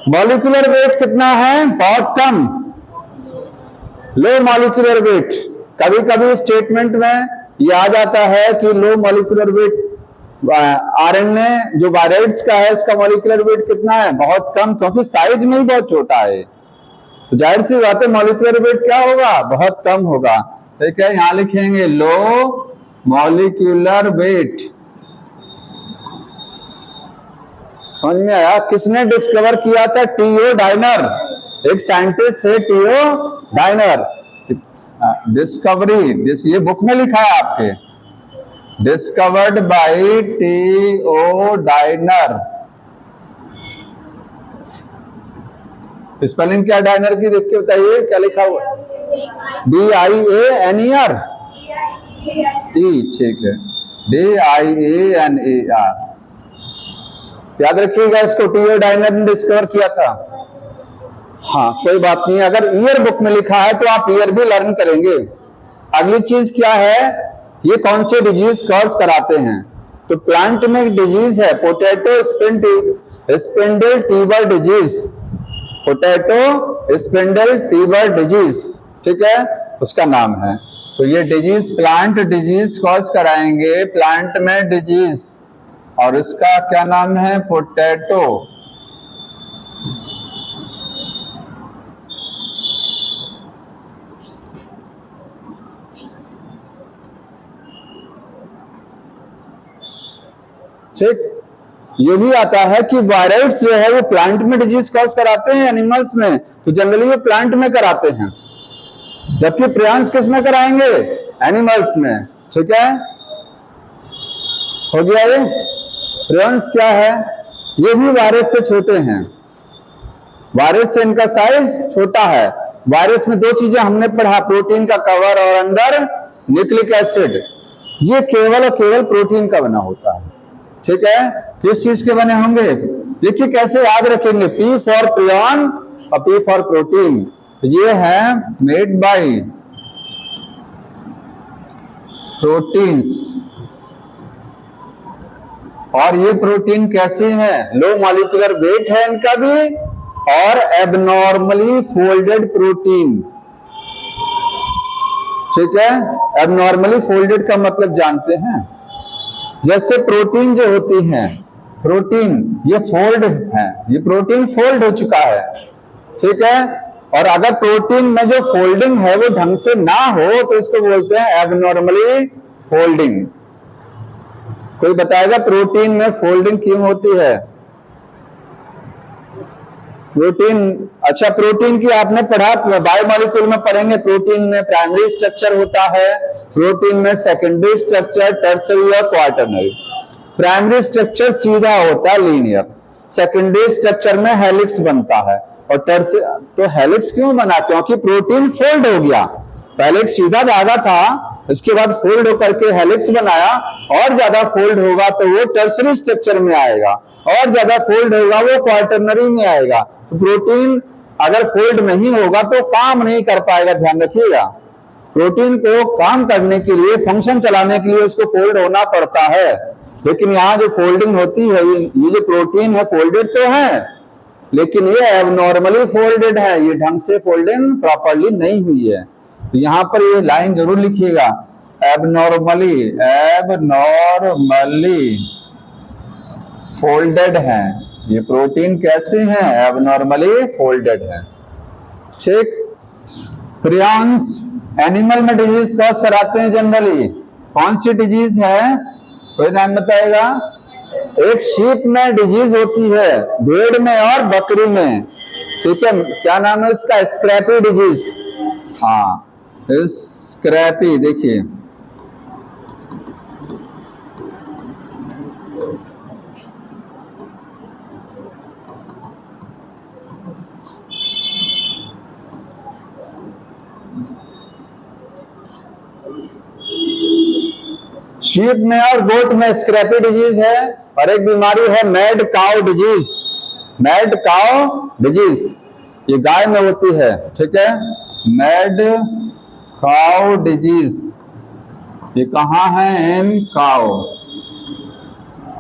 Molecular weight कितना है? बहुत कम, लो मॉलिक्यूलर वेट। कभी कभी स्टेटमेंट में ये आ जाता है कि लो मॉलिक्यूलर वेट आरएनए जो वायरस का है इसका मॉलिक्यूलर वेट कितना है? बहुत कम, क्योंकि साइज में ही बहुत छोटा है। तो जाहिर सी बात है मॉलिक्यूलर वेट क्या होगा? बहुत कम होगा। ठीक है, यहां लिखेंगे लो मॉलिक्यूलर वेट। समझ में आया? किसने डिस्कवर किया था? टीओ डाइनर, एक साइंटिस्ट थे टीओ डाइनर। डिस्कवरी, ये बुक में लिखा है आपके, discovered by T O Diener. Spelling क्या डाइनर की? देख के बताइए क्या लिखा हुआ? DIANER। ठीक है, DIANER। याद रखिएगा इसको, टीओ डाइनर ने डिस्कवर किया था। हाँ कोई बात नहीं, अगर ईयर बुक में लिखा है तो आप ईयर भी लर्न करेंगे। अगली चीज क्या है? ये कौन से डिजीज कॉज कराते हैं? तो प्लांट में एक डिजीज है potato spindle tuber disease, potato spindle tuber disease. ठीक है, उसका नाम है। तो ये डिजीज प्लांट डिजीज कॉज कराएंगे, प्लांट में डिजीज, और इसका क्या नाम है? पोटैटो। ठीक, ये भी आता है कि वायरस जो है वो प्लांट में डिजीज कॉज कराते हैं एनिमल्स में, तो जनरली वो प्लांट में कराते हैं, जबकि प्रियांश किस में कराएंगे? एनिमल्स में। ठीक है, हो गया ये। प्रियांश क्या है? ये भी वायरस से छोटे हैं, वायरस से इनका साइज छोटा है। वायरस में दो चीजें हमने पढ़ा, प्रोटीन का कवर और अंदर न्यूक्लिक एसिड। ये केवल और केवल प्रोटीन का बना होता है। ठीक है, किस चीज के बने होंगे? देखिए कैसे याद रखेंगे, P फॉर प्रियॉन और P फॉर प्रोटीन। ये है मेड बाय प्रोटीन्स, और ये प्रोटीन कैसे हैं? लो मॉलिक्यूलर वेट है इनका भी, और एबनॉर्मली फोल्डेड प्रोटीन। ठीक है, एबनॉर्मली फोल्डेड का मतलब जानते हैं? जैसे प्रोटीन जो होती है, प्रोटीन ये फोल्ड है, ये प्रोटीन फोल्ड हो चुका है। ठीक है, और अगर प्रोटीन में जो फोल्डिंग है वो ढंग से ना हो तो इसको बोलते हैं एबनॉर्मली फोल्डिंग। कोई बताएगा प्रोटीन में फोल्डिंग क्यों होती है? प्रोटीन, अच्छा प्रोटीन की आपने पढ़ा, बायोमॉलिक्यूल में पढ़ेंगे। प्रोटीन में प्राइमरी स्ट्रक्चर होता है, प्रोटीन में सेकेंडरी स्ट्रक्चर, टर्सरी और क्वार्टरनरी। प्राइमरी स्ट्रक्चर सीधा होता है लीनियर, सेकेंडरी स्ट्रक्चर में हेलिक्स बनता है, और टर्सरी तो हेलिक्स क्यों बना? क्योंकि प्रोटीन फोल्ड हो गया। पहले एक सीधा धागा था, इसके बाद फोल्ड होकर के हेलिक्स बनाया, और ज्यादा फोल्ड होगा तो वो टर्सरी स्ट्रक्चर में आएगा, और ज्यादा फोल्ड होगा वो क्वार्टरनरी में आएगा। तो प्रोटीन अगर फोल्ड नहीं होगा तो काम नहीं कर पाएगा, ध्यान रखिएगा। प्रोटीन को काम करने के लिए, फंक्शन चलाने के लिए उसको फोल्ड होना पड़ता है। लेकिन यहाँ जो फोल्डिंग होती है, ये जो प्रोटीन है फोल्डेड तो है, लेकिन ये एबनॉर्मली फोल्डेड है, ये ढंग से फोल्डिंग प्रॉपरली नहीं हुई है। तो यहां पर ये लाइन जरूर लिखिएगा, एबनॉर्मली, एबनॉर्मली फोल्डेड है। ये प्रोटीन कैसे हैं? एबनॉर्मली फोल्डेड है। ठीक, प्रियांश एनिमल में डिजीज कॉज कराते हैं जनरली, कौन सी डिजीज है? कोई नाम बताएगा? एक शीप में डिजीज होती है, भेड़ में और बकरी में। ठीक है, क्या नाम है इसका? Scrapie disease. हाँ स्क्रैपी, देखिए शीप में और गोट में स्क्रैपी डिजीज है, और एक बीमारी है mad cow disease. Mad cow disease ये गाय में होती है। ठीक है, मैड काउ डिजीज ये कहाँ है? इन काउ।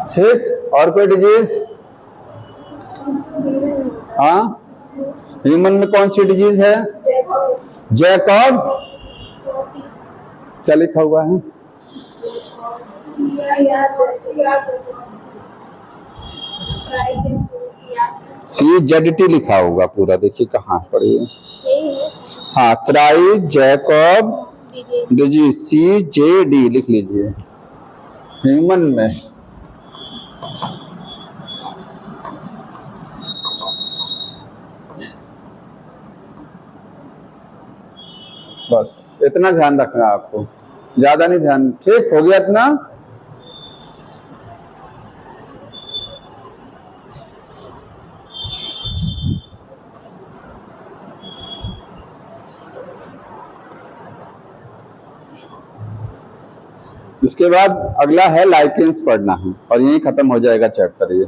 ठीक, और कोई डिजीज? हाँ, ह्यूमन में कौन सी डिजीज है? जैकब, क्या लिखा हुआ है? CZT लिखा होगा पूरा, देखिए कहाँ पढ़िए। हाँ, क्राई जैकब डिजीज, CJD लिख लीजिए। ह्यूमन में बस इतना ध्यान रखना है आपको, ज्यादा नहीं ध्यान। ठीक हो गया इतना? इसके बाद अगला है लाइकेंस पढ़ना है और यही खत्म हो जाएगा चैप्टर ये।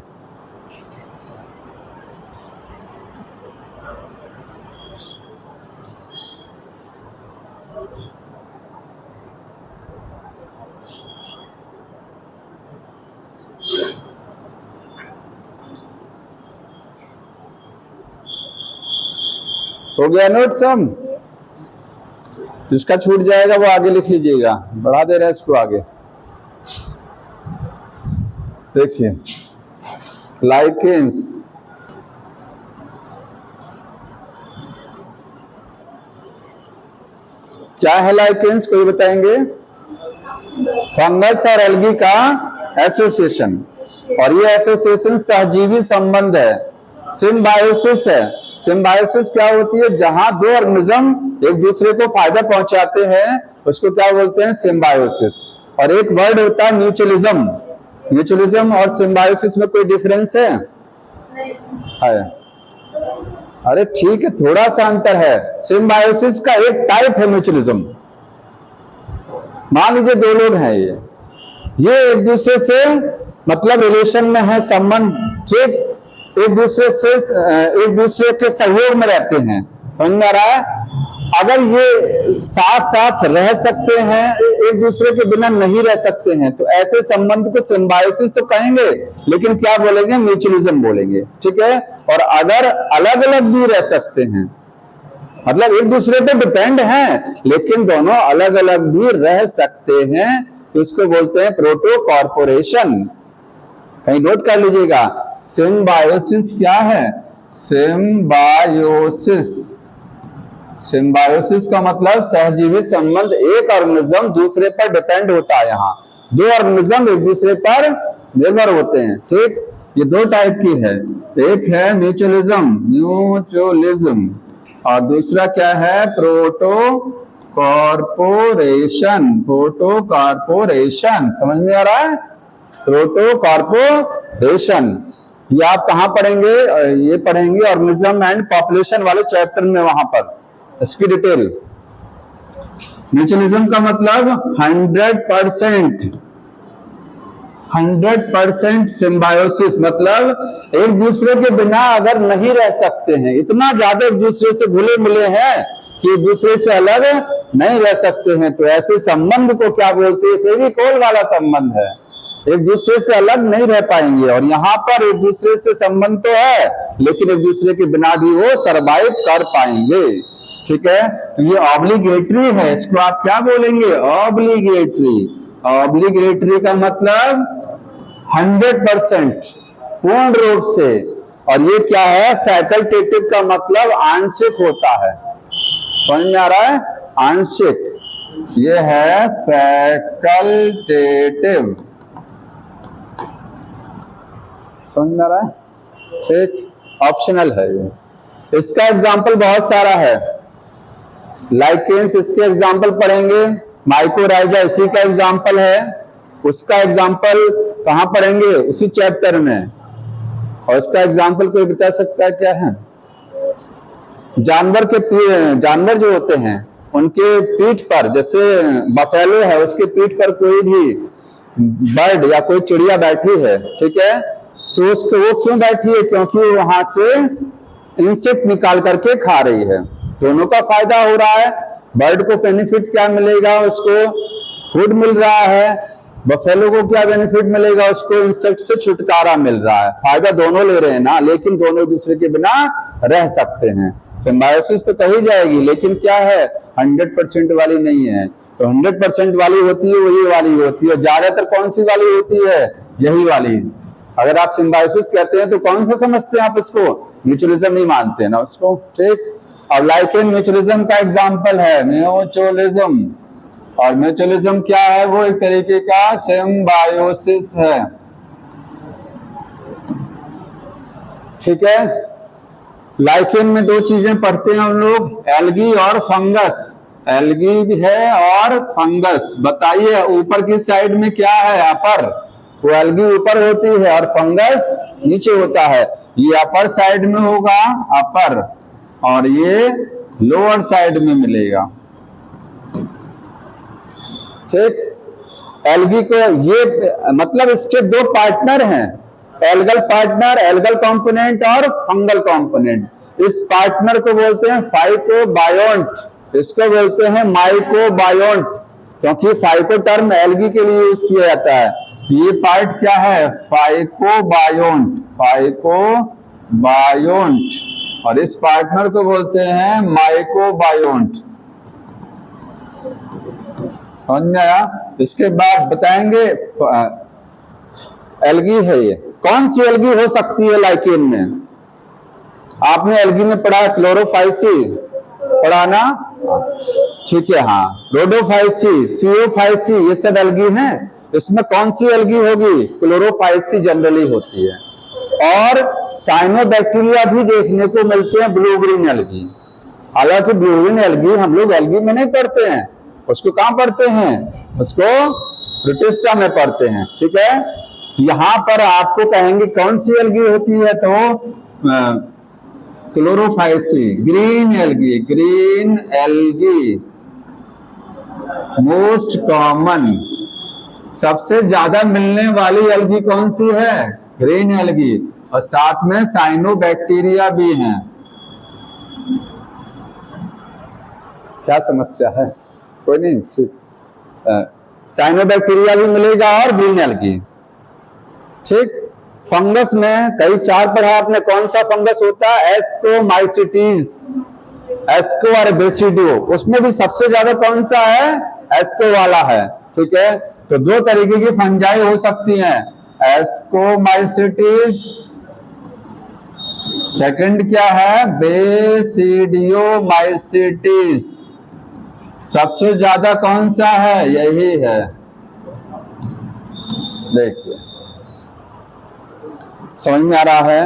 हो गया नोट सब? जिसका छूट जाएगा वो आगे लिख लीजिएगा, बढ़ा दे रहे हैं इसको आगे। देखिए लाइकेंस, क्या है लाइकेंस, कोई बताएंगे? फंगस और एल्गी का एसोसिएशन, और ये एसोसिएशन सहजीवी संबंध है, सिम्बायोसिस है। सिम्बायोसिस क्या होती है? जहां दो ऑर्गेनिज्म एक दूसरे को फायदा पहुंचाते हैं उसको क्या बोलते हैं? सिम्बायोसिस। और एक वर्ड होता है म्यूचुअलिज्म। म्यूचुअलिज्म और सिम्बायोसिस में कोई डिफरेंस है? है। अरे ठीक है, थोड़ा सा अंतर है। सिम्बायोसिस का एक टाइप है म्यूचुअलिज्म। मान लीजिए दो लोग हैं, ये एक दूसरे से मतलब रिलेशन में है, संबंध, ठीक, एक दूसरे के सहयोग में रहते हैं, समझ में आ रहा है? अगर ये साथ साथ रह सकते हैं, एक दूसरे के बिना नहीं रह सकते हैं, तो ऐसे संबंध को सिम्बायोसिस तो कहेंगे, लेकिन क्या बोलेंगे? म्यूचुअलिज्म बोलेंगे, ठीक है। और अगर अलग अलग भी रह सकते हैं, मतलब एक दूसरे पे डिपेंड हैं लेकिन दोनों अलग अलग भी रह सकते हैं, तो इसको बोलते हैं प्रोटो कॉर्पोरेशन। कहीं नोट कर लीजिएगा, सिम्बायोसिस क्या है? सिम्बायोसिस, सिम्बायोसिस का मतलब सहजीवी संबंध, एक ऑर्गेनिज्म दूसरे पर डिपेंड होता है। यहाँ दो ऑर्गेनिज्म एक दूसरे पर निर्भर होते हैं, ठीक। ये दो टाइप की है, एक है म्यूचुअलिज्म और दूसरा क्या है? Proto corporation. प्रोटो कॉर्पोरेशन समझ में आ रहा है? प्रोटो कॉर्पोरेशन ये आप कहां पढ़ेंगे? ये पढ़ेंगे ऑर्गेनिज्म एंड पॉपुलेशन वाले चैप्टर में, वहां पर इसकी डिटेल। म्यूचुअलिज्म का मतलब 100% सिम्बायोसिस, मतलब एक दूसरे के बिना अगर नहीं रह सकते हैं, इतना ज्यादा एक दूसरे से घुले मिले हैं कि एक दूसरे से अलग नहीं रह सकते हैं, तो ऐसे संबंध को क्या बोलते हैं? फेविकोल वाला संबंध है, एक दूसरे से अलग नहीं रह पाएंगे। और यहाँ पर एक दूसरे से संबंध तो है लेकिन एक दूसरे के बिना भी वो सरवाइव कर पाएंगे, ठीक है। तो ये ऑब्लिगेटरी है, इसको आप क्या बोलेंगे? ऑब्लिगेटरी। ऑब्लिगेटरी का मतलब 100% पूर्ण रूप से। और ये क्या है? फैकल्टेटिव का मतलब आंशिक होता है, समझ में आ रहा है? आंशिक, ये है फैकल्टेटिव, समझ में आ रहा है? ठीक, ऑप्शनल है ये। इसका एग्जाम्पल बहुत सारा है, लाइकेंस इसके एग्जाम्पल पढ़ेंगे, माइकोराइजा इसी का एग्जाम्पल है, उसका एग्जाम्पल कहां पढ़ेंगे? उसी चैप्टर में। और इसका एग्जाम्पल कोई बता सकता है क्या है? जानवर जो होते हैं उनके पीठ पर, जैसे बफेलो है उसके पीठ पर कोई भी बर्ड या कोई चिड़िया बैठी है, ठीक है, तो उसको वो क्यों बैठी है? क्योंकि वहां से इंसेक्ट निकाल करके खा रही है, दोनों का फायदा हो रहा है। बर्ड को बेनिफिट क्या मिलेगा? उसको फूड मिल रहा है, बफेलो को क्या बेनिफिट मिलेगा, उसको इंसेक्ट से छुटकारा मिल रहा है, फायदा दोनों ले रहे हैं ना, लेकिन दोनों एक दूसरे के बिना रह सकते हैं। सिम्बायोसिस तो कही जाएगी, लेकिन क्या है 100% वाली नहीं है। तो 100% वाली होती है वही वाली होती है, ज्यादातर कौन सी वाली होती है, यही वाली। अगर आप सिम्बायोसिस कहते हैं तो कौन सा समझते हैं आप इसको, म्यूचुअलिज्म नहीं मानते हैं ना उसको, ठीक। और लाइकेन म्यूचुअलिज्म का एग्जाम्पल है, म्यूचुअलिज्म। और म्यूचुअलिज्म क्या है, वो एक तरीके का सिम्बायोसिस है, ठीक है। लाइकेन में दो चीजें पढ़ते हैं हम लोग, एल्गी और फंगस। एल्गी भी है और फंगस। बताइए ऊपर की साइड में क्या है, अपर, वो एल्गी ऊपर होती है और फंगस नीचे होता है। ये अपर साइड में होगा, अपर, और ये लोअर साइड में मिलेगा, ठीक। एल्गी को ये मतलब इसके दो पार्टनर हैं, एल्गल पार्टनर, एल्गल कंपोनेंट और फंगल कंपोनेंट। इस पार्टनर को बोलते हैं फाइकोबायोंट, इसको बोलते हैं माइकोबायोंट, क्योंकि फाइको टर्म एल्गी के लिए यूज किया जाता है। ये पार्ट क्या है, फाइकोबायोंट, फाइकोबायोंट, और इस पार्टनर को बोलते हैं माइकोबायोंट। समझ में आया। इसके बाद बताएंगे एल्गी है, ये कौन सी एल्गी हो सकती है लाइकेन में। आपने एल्गी में पढ़ा क्लोरोफाइसी, पढ़ा ना, ठीक है, हाँ, रोडोफाइसी, फियोफाइसी, ये सब एल्गी हैं। इसमें कौन सी एल्गी होगी, क्लोरोफाइसी जनरली होती है। और साइनोबैक्टीरिया भी देखने को मिलते हैं, ब्लू ग्रीन एल्गी। हालांकि ब्लू ग्रीन एल्गी हम लोग एल्गी में नहीं पढ़ते हैं, उसको कहां पढ़ते हैं, उसको प्रोटिस्टा में पढ़ते हैं, ठीक है। यहां पर आपको कहेंगे कौन सी एल्गी होती है, तो Chlorophyceae, green algae, green algae most common, सबसे ज्यादा मिलने वाली एल्गी कौन सी है, ग्रीन एल्गी, और साथ में साइनोबैक्टीरिया भी हैं। क्या समस्या है, कोई नहीं, साइनोबैक्टीरिया भी मिलेगा और ग्रीन एल्गी, ठीक। फंगस में कई चार पढ़ा आपने, कौन सा फंगस होता है, एस्कोमाइसिटीज, एस्को और बेसिडो, उसमें भी सबसे ज्यादा कौन सा है, एस्को वाला है, ठीक है। तो दो तरीके की फंजाई हो सकती हैं, एस्कोमाइसिटीज, सेकंड क्या है, बेसिडियोमाइसिटीज। सबसे ज्यादा कौन सा है, यही है, देखिए समझ में आ रहा है।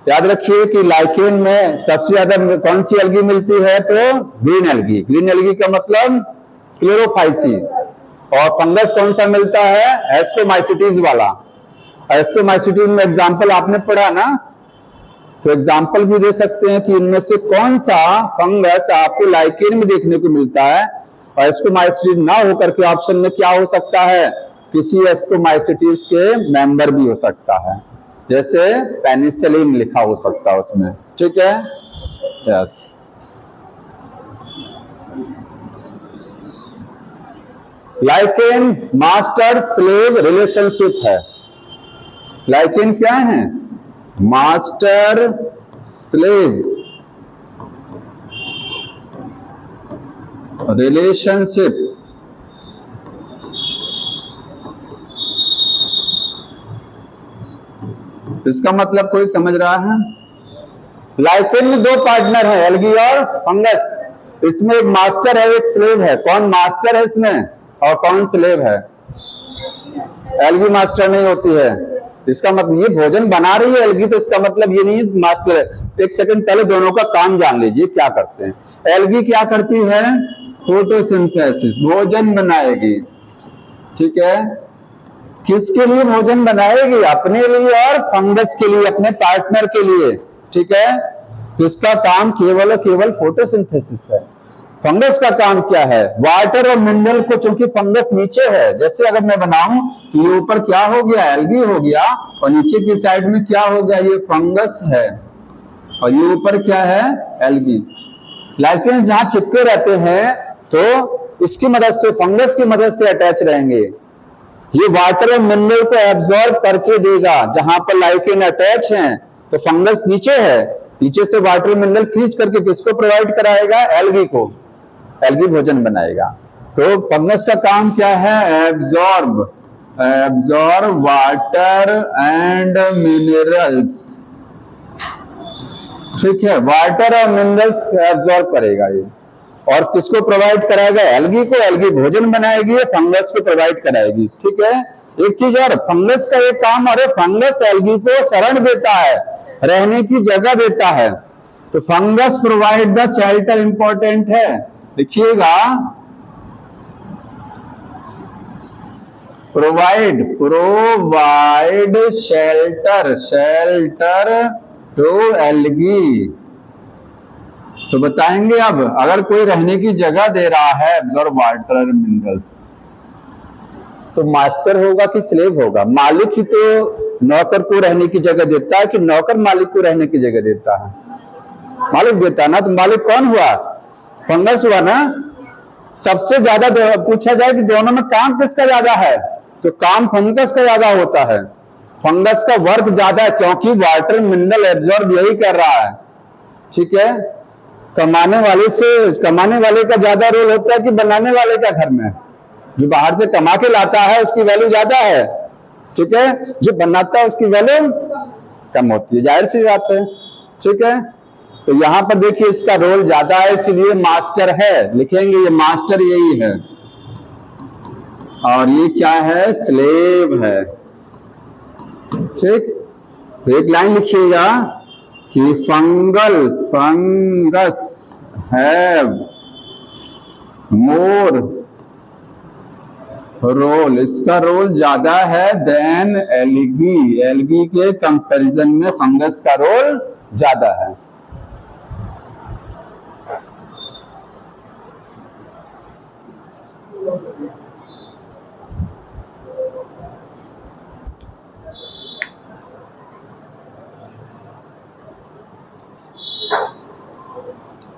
याद रखिए कि लाइकेन में सबसे ज्यादा कौन सी एल्गी मिलती है, तो ग्रीन एल्गी, ग्रीन एल्गी का मतलब क्लोरोफाइसी। और फंगस कौन सा मिलता है, एस्कोमाइसिटीज वाला। एस्कोमाइसिटीज में एग्जाम्पल आपने पढ़ा ना, तो एग्जाम्पल भी दे सकते हैं कि इनमें से कौन सा फंगस आपको लाइकेन में देखने को मिलता है। और एस्कोमाइसिटीज ना होकर के ऑप्शन में क्या हो सकता है, किसी एस्कोमाइसिटीज के मेंबर भी हो सकता है, जैसे पेनिसिलिन लिखा हो सकता है उसमें, ठीक है, yes. Lichen master slave relationship है। लाइकेन क्या है, मास्टर स्लेव रिलेशनशिप। इसका मतलब कोई समझ रहा है। लाइकेन में दो पार्टनर है, एल्गी और फंगस। इसमें एक मास्टर है, एक स्लेव है। कौन मास्टर है इसमें और कौन स्लेव है, एल्गी मास्टर नहीं होती है। इसका मतलब ये भोजन बना रही है एल्गी, तो इसका मतलब ये नहीं मास्टर है। एक सेकंड पहले दोनों का काम जान लीजिए क्या करते हैं। एल्गी क्या करती है, फोटोसिंथेसिस, भोजन बनाएगी, ठीक है। किसके लिए भोजन बनाएगी, अपने लिए और फंगस के लिए, अपने पार्टनर के लिए, ठीक है। तो इसका काम केवल और केवल फोटोसिंथेसिस है। फंगस का काम क्या है, वाटर और मिनरल को, चूंकि फंगस नीचे है, जैसे अगर मैं बनाऊं कि ये ऊपर क्या हो गया, एल्गी हो गया, और नीचे की साइड में क्या हो गया, ये फंगस है, और ये ऊपर क्या है, एल्गी। लाइकेन जहां चिपके रहते हैं तो इसकी मदद से, फंगस की मदद से अटैच रहेंगे। ये वाटर और मिनरल को एब्जॉर्ब करके देगा। जहां पर लाइकेन अटैच है तो फंगस नीचे है, नीचे से वाटर मिनरल खींच करके किसको प्रोवाइड कराएगा? एल्गी को। एल्गी भोजन बनाएगा। तो फंगस का काम क्या है? Absorb water and minerals. ठीक है, वाटर और मिनरल्स एब्जॉर्ब करेगा ये, और किसको प्रोवाइड कराएगा? एल्गी को। एल्गी भोजन बनाएगी, फंगस को प्रोवाइड कराएगी। ठीक है। एक चीज और, फंगस का एक काम और है, फंगस एल्गी को शरण देता है, रहने की जगह देता है। तो fungus provide the shelter, important है, लिखिएगा। Provide shelter to algae. तो बताएंगे अब, अगर कोई रहने की जगह दे रहा है एब्जॉर्ब वाटर मिनरल्स, तो मास्टर होगा कि स्लेव होगा? मालिक ही तो नौकर को रहने की जगह देता है, कि नौकर मालिक को रहने की जगह देता है? मालिक देता है ना। तो मालिक कौन हुआ? फंगस हुआ ना। सबसे ज्यादा पूछा जाए कि दोनों में काम किसका ज्यादा है, तो काम फंगस का ज्यादा होता है। फंगस का वर्क ज्यादा है, क्योंकि वाटर मिनरल एब्जॉर्ब यही कर रहा है। ठीक है। कमाने वाले का ज्यादा रोल होता है कि बनाने वाले का? घर में जो बाहर से कमा के लाता है उसकी वैल्यू ज्यादा है। ठीक है। जो बनाता है उसकी वैल्यू कम होती है, जाहिर सी बात है। ठीक है। तो यहां पर देखिए इसका रोल ज्यादा है, इसलिए मास्टर है, लिखेंगे ये मास्टर यही है, और ये क्या है? स्लेव है। ठीक। तो एक लाइन लिखिएगा कि फंगस हैव मोर रोल, इसका रोल ज्यादा है देन एल्गी। एल्गी के कंपैरिजन में फंगस का रोल ज्यादा है।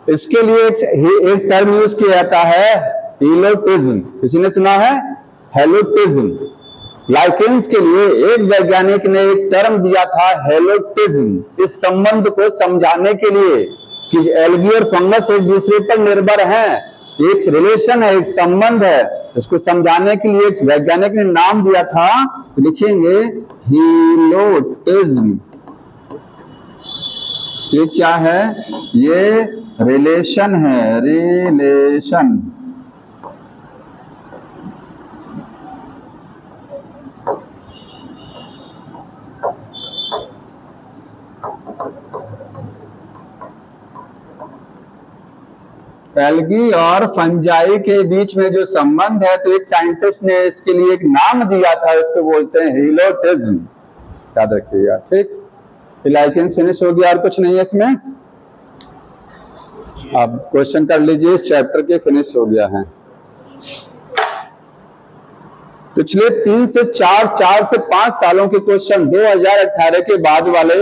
इसके लिए एक टर्म यूज किया जाता है, हेलोटिज्म। किसी ने सुना है? हेलोटिज्म। लाइकेंस के लिए एक वैज्ञानिक ने एक टर्म दिया था, हेलोटिज्म, इस संबंध को समझाने के लिए कि एल्गी और फंगस एक दूसरे पर निर्भर हैं, एक रिलेशन है, एक संबंध है। इसको समझाने के लिए एक वैज्ञानिक ने नाम दिया था, लिखेंगे हेलोटिज्म। ये क्या है? ये रिलेशन है, रिलेशन। एल्गी और फंजाई के बीच में जो संबंध है, तो एक साइंटिस्ट ने इसके लिए एक नाम दिया था, इसको बोलते हैं हेलोटिज्म। याद रखिएगा। ठीक। लाइकेंस फिनिश हो गया, और कुछ नहीं है इसमें। आप क्वेश्चन कर लीजिए, इस चैप्टर के फिनिश हो गया है। पिछले 3 से 4 से 5 सालों के क्वेश्चन 2018 के बाद वाले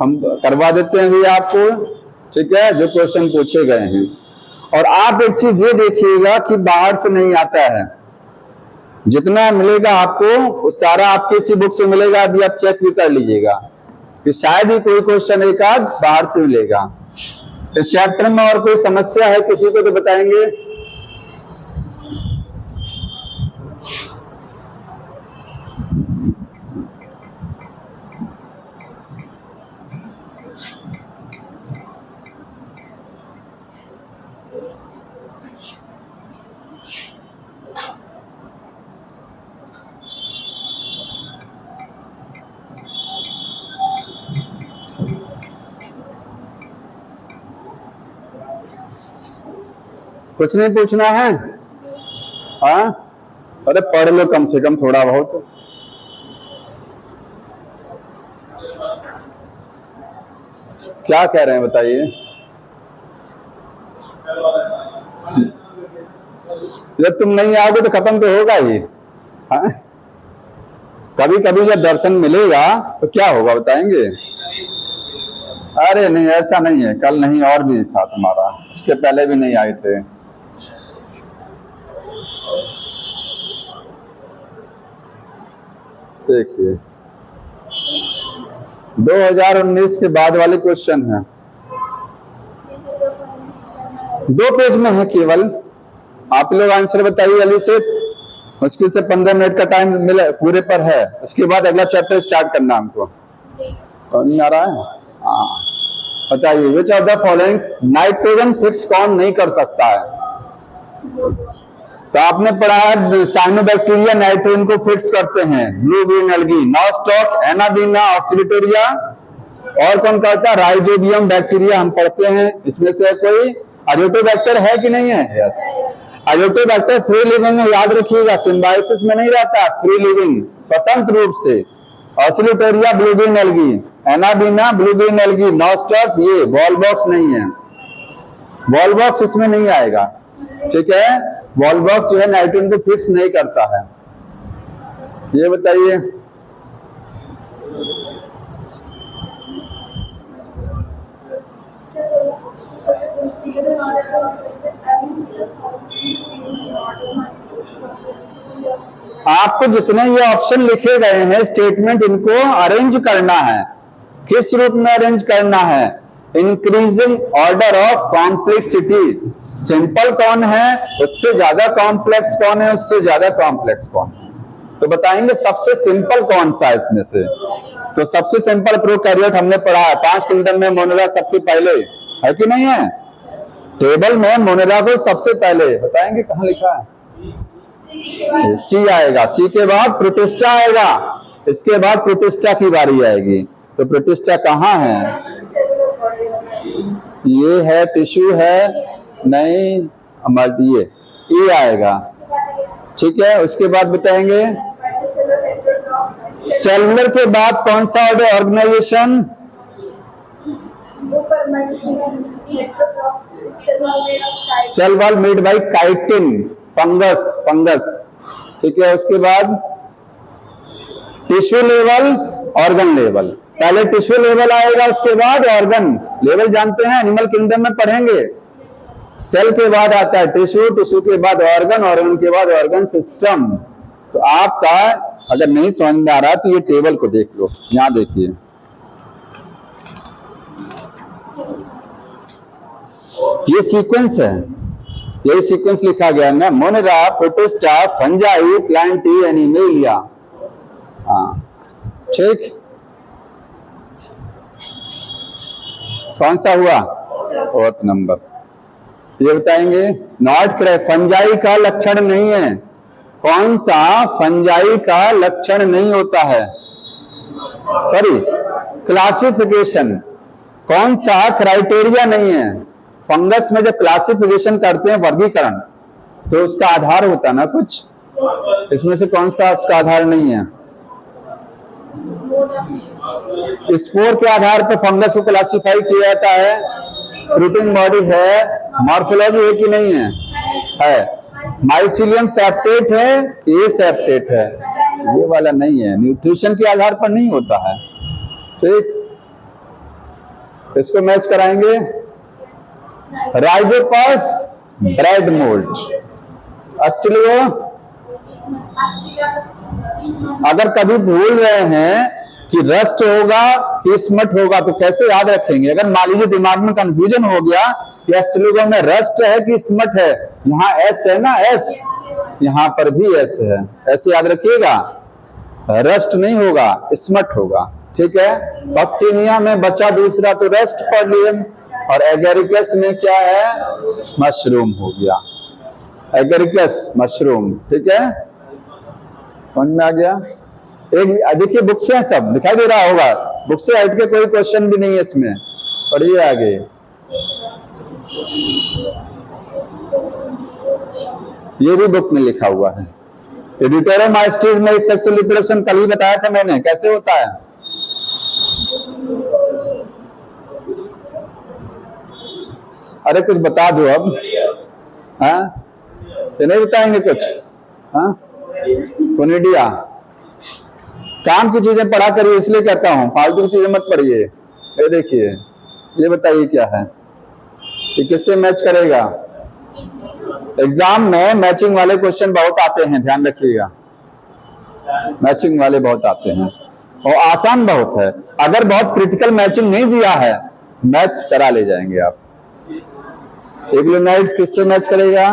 हम करवा देते हैं भैया आपको। ठीक है, जो क्वेश्चन पूछे गए हैं। और आप एक चीज ये देखिएगा कि बाहर से नहीं आता है, जितना मिलेगा आपको वो सारा आपकी इसी बुक से मिलेगा। अभी आप चेक भी कर लीजिएगा कि शायद ही कोई क्वेश्चन एक आध बाहर से मिलेगा। इस चैप्टर में और कोई समस्या है किसी को तो बताएंगे। कुछ नहीं पूछना है? हाँ, अरे पढ़ लो कम से कम थोड़ा बहुत। क्या कह रहे हैं बताइए। जब तुम नहीं आओगे तो खत्म तो होगा ही। हाँ? कभी कभी जब दर्शन मिलेगा तो क्या होगा बताएंगे। अरे नहीं, ऐसा नहीं है, कल नहीं और भी था तुम्हारा, उसके पहले भी नहीं आए थे। देखिए 2019 के बाद वाले क्वेश्चन है, 2 पेज में है केवल। आप लोग आंसर बताइए जल्दी से, मुश्किल से 15 मिनट का टाइम मिले पूरे पर है। उसके बाद अगला चैप्टर स्टार्ट करना हमको। नहीं आ रहा है? हाँ बताइए, which of the following nitrogen fix कौन नहीं कर सकता है? तो आपने पढ़ा है साइनोबैक्टीरिया नाइट्रोजन को फिक्स करते हैं, blue green algae, nostoc, anabaena, oscillatoria, और कौन करता है? राइजोबियम बैक्टीरिया हम पढ़ते हैं। इसमें से कोई अजोटोबैक्टर है कि नहीं है? यस, अजोटोबैक्टर फ्री लिविंग है, याद रखिएगा, सिम्बायोसिस में नहीं रहता, फ्री लिविंग स्वतंत्र रूप से। Oscillatoria blue green algae, anabaena blue green algae, nostoc ये बॉल बॉक्स नहीं है, बॉल बॉक्स इसमें नहीं आएगा, ठीक है। बॉल बॉक्स जो है नाइट्रोजन को फिक्स नहीं करता है। ये बताइए, आपको जितने ये ऑप्शन लिखे गए हैं स्टेटमेंट, इनको अरेंज करना है। किस रूप में अरेंज करना है? Increasing order of complexity. Simple कौन है, उससे ज्यादा कॉम्प्लेक्स कौन है, उससे ज्यादा कॉम्प्लेक्स कौन है, तो बताएंगे सबसे सिंपल कौन सा है इसमें से। तो सबसे सिंपल प्रोकैरियोट हमने पढ़ा है, 5 किंगडम में मोनेरा सबसे पहले है कि नहीं है? टेबल में मोनेरा को सबसे पहले बताएंगे, कहां लिखा है? सी आएगा, सी के बाद प्रोटिस्टा आएगा, इसके बाद प्रोटिस्टा की बारी आएगी। तो प्रोटिस्टा कहाँ है? ये है, टिश्यू है, नहीं ये आएगा, ठीक है। उसके बाद बताएंगे सेलुलर के बाद कौन सा organisation? Cell wall made by chitin, fungus, ठीक है। उसके बाद टिश्यू लेवल, ऑर्गन लेवल, पहले टिश्यू लेवल आएगा, उसके बाद ऑर्गन लेवल। जानते हैं एनिमल किंगडम में पढ़ेंगे, सेल के बाद आता है टिश्यू, टिश्यू के बाद ऑर्गन, ऑर्गन के बाद ऑर्गन सिस्टम। तो आपका अगर नहीं समझ में आ रहा तो ये टेबल को देख लो, यहां देखिए, ये सीक्वेंस है, यही सीक्वेंस लिखा गया ना, Monera, protista, fungi, Plantae, animalia. हाँ ठीक, कौन सा हुआ? 4th number. ये बताएंगे नॉट करेक्ट, फंजाई का लक्षण नहीं है। कौन सा फंजाई का लक्षण नहीं होता है? Sorry, classification. कौन सा क्राइटेरिया नहीं है? फंगस में जब क्लासिफिकेशन करते हैं, वर्गीकरण, तो उसका आधार होता ना कुछ, इसमें से कौन सा उसका आधार नहीं है? स्पोर के आधार पर फंगस को क्लासिफाई किया जाता है। प्रोटीन बॉडी है, मॉर्फोलॉजी है कि नहीं है? है। माइसिलियम सेप्टेट है, ये सेप्टेट है, ये वाला नहीं है। न्यूट्रिशन के आधार पर नहीं होता है, ठीक। इसको मैच कराएंगे। राइजोपस ब्रेड मोल्ड, अस्ट्रेलियो। अगर कभी भूल रहे हैं कि रस्ट होगा कि स्मट होगा तो कैसे याद रखेंगे? अगर मान लीजिए दिमाग में कंफ्यूजन हो गया कि एस्ट्रेलियो में रस्ट है कि स्मट है, यहाँ एस है ना, एस, यहाँ पर भी एस है, ऐसे याद रखिएगा। रस्ट नहीं होगा, स्मट होगा, ठीक है। पक्सिनिया में बचा दूसरा, तो रेस्ट पढ़ लिए। और एगेरिकस में क्या है? मशरूम हो गया, एगेरिकस मशरूम, ठीक है। समझ में आ गया? एक देखिए बुक से सब दिखाई दे रहा होगा, बुक से हट के कोई क्वेश्चन भी नहीं है इसमें। पढ़िए आगे। ये भी बुक में लिखा हुआ है। एडिटोरोमाइस्टिस में सेक्सुअल रिप्रोडक्शन कल ही बताया था मैंने, कैसे होता है। अरे कुछ बता दो अब, हाँ ये नहीं बताएंगे कुछ? हाँ कोनिडिया, काम की चीजें पढ़ा करिए, इसलिए कहता हूं फालतू की चीजें मत पढ़िए। ये देखिए, ये बताइए क्या है, ये किससे मैच करेगा? एग्जाम में मैचिंग वाले क्वेश्चन बहुत आते हैं, ध्यान रखिएगा। मैचिंग वाले बहुत आते हैं और आसान बहुत है। अगर बहुत क्रिटिकल मैचिंग नहीं दिया है, मैच करा ले जाएंगे आप। इग्लोनाइट्स किससे मैच करेगा?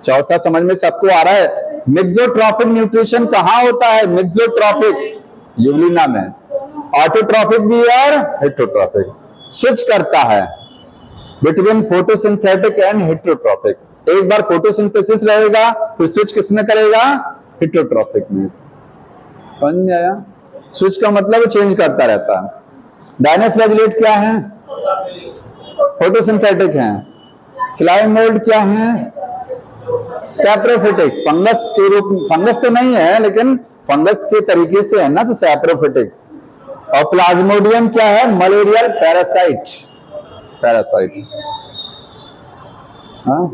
चौथा समझ में सबको आ रहा है? मिक्सोट्रॉपिक न्यूट्रिशन कहाँ होता है? मिक्सोट्रॉपिक यूलिना में। ऑटोट्रॉपिक भी और हेटरोट्रॉपिक। स्विच करता है बिटवीन फोटोसिंथेटिक एंड हेटरोट्रॉपिक। एक बार फोटोसिंथेसिस रहेगा, फिर स्विच किसमें करेगा? हेटरोट्रॉपिक में। समझ में आया? स्विच का मतलब चेंज करता रहता है। डायनोफ्लैगेलेट क्या है? फोटोसिंथेटिक है। स्लाइम मोल्ड क्या है? सैप्रोफिटिक। फंगस के रूप में, फंगस तो नहीं है लेकिन फंगस के तरीके से है ना, तो सैप्रोफिटिक। और प्लाज्मोडियम क्या है? Malarial parasite. पैरासाइट। हाँ,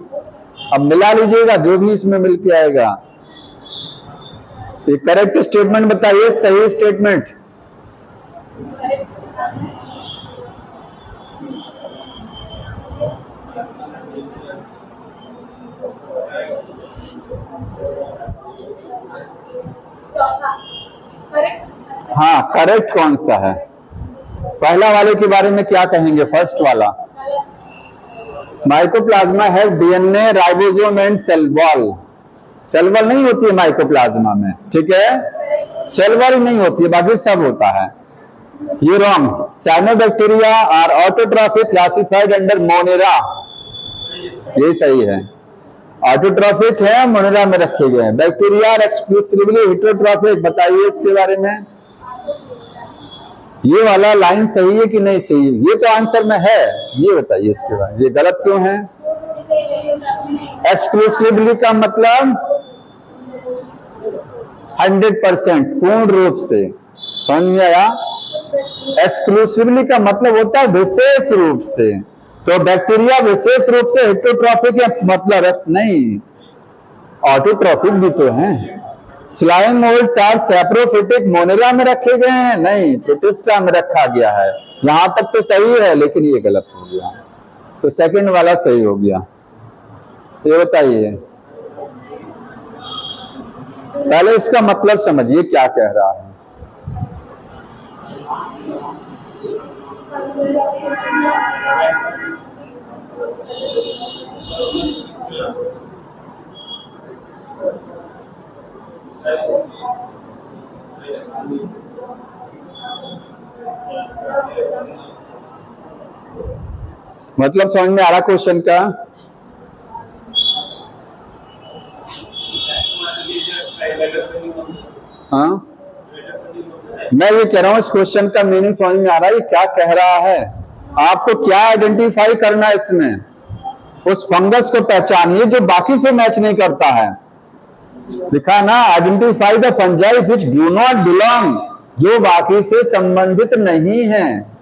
अब मिला लीजिएगा जो भी इसमें मिल के आएगा। ये करेक्ट स्टेटमेंट बताइए, सही स्टेटमेंट। हाँ, करेक्ट कौन सा है? पहला वाले के बारे में क्या कहेंगे? फर्स्ट वाला, माइकोप्लाज्मा है DNA, ribosome and cell wall. Cell wall नहीं होती है माइकोप्लाज्मा में, ठीक है? सेल वॉल नहीं होती है, बाकी सब होता है। ये wrong. Cyanobacteria are autotrophic classified under monera. ये सही है। ऑटोट्रॉफिक है, मोनेरा में रखे गए हैं। Bacteria are exclusively heterotrophic. बताइए इसके बारे में। ये वाला लाइन सही है कि नहीं सही है? ये तो आंसर में है, ये बताइए इसके बारे में। ये गलत क्यों है? एक्सक्लूसिवली का मतलब 100%, पूर्ण रूप से। समझ में आया? एक्सक्लूसिवली का मतलब होता है विशेष रूप से। तो बैक्टीरिया विशेष रूप से हेटरोट्रॉफिक है, मतलब नहीं, ऑटोट्रॉफिक भी तो है। Slime moulds are saprophytic, monera में रखे गए हैं? नहीं, प्रोटिस्टा में रखा गया है। यहां तक तो सही है, लेकिन ये गलत हो गया, तो सेकंड वाला सही हो गया। ये बताइए, पहले इसका मतलब समझिए क्या कह रहा है। मतलब समझ में आ रहा क्वेश्चन का? हाँ, मैं ये कह रहा हूं इस क्वेश्चन का मीनिंग समझ में आ रहा है, ये क्या कह रहा है? आपको क्या आइडेंटिफाई करना है इसमें? उस फंगस को पहचानिए जो बाकी से मैच नहीं करता है। लिखा ना, identify the fungi which do not belong, जो बाकी से संबंधित नहीं है।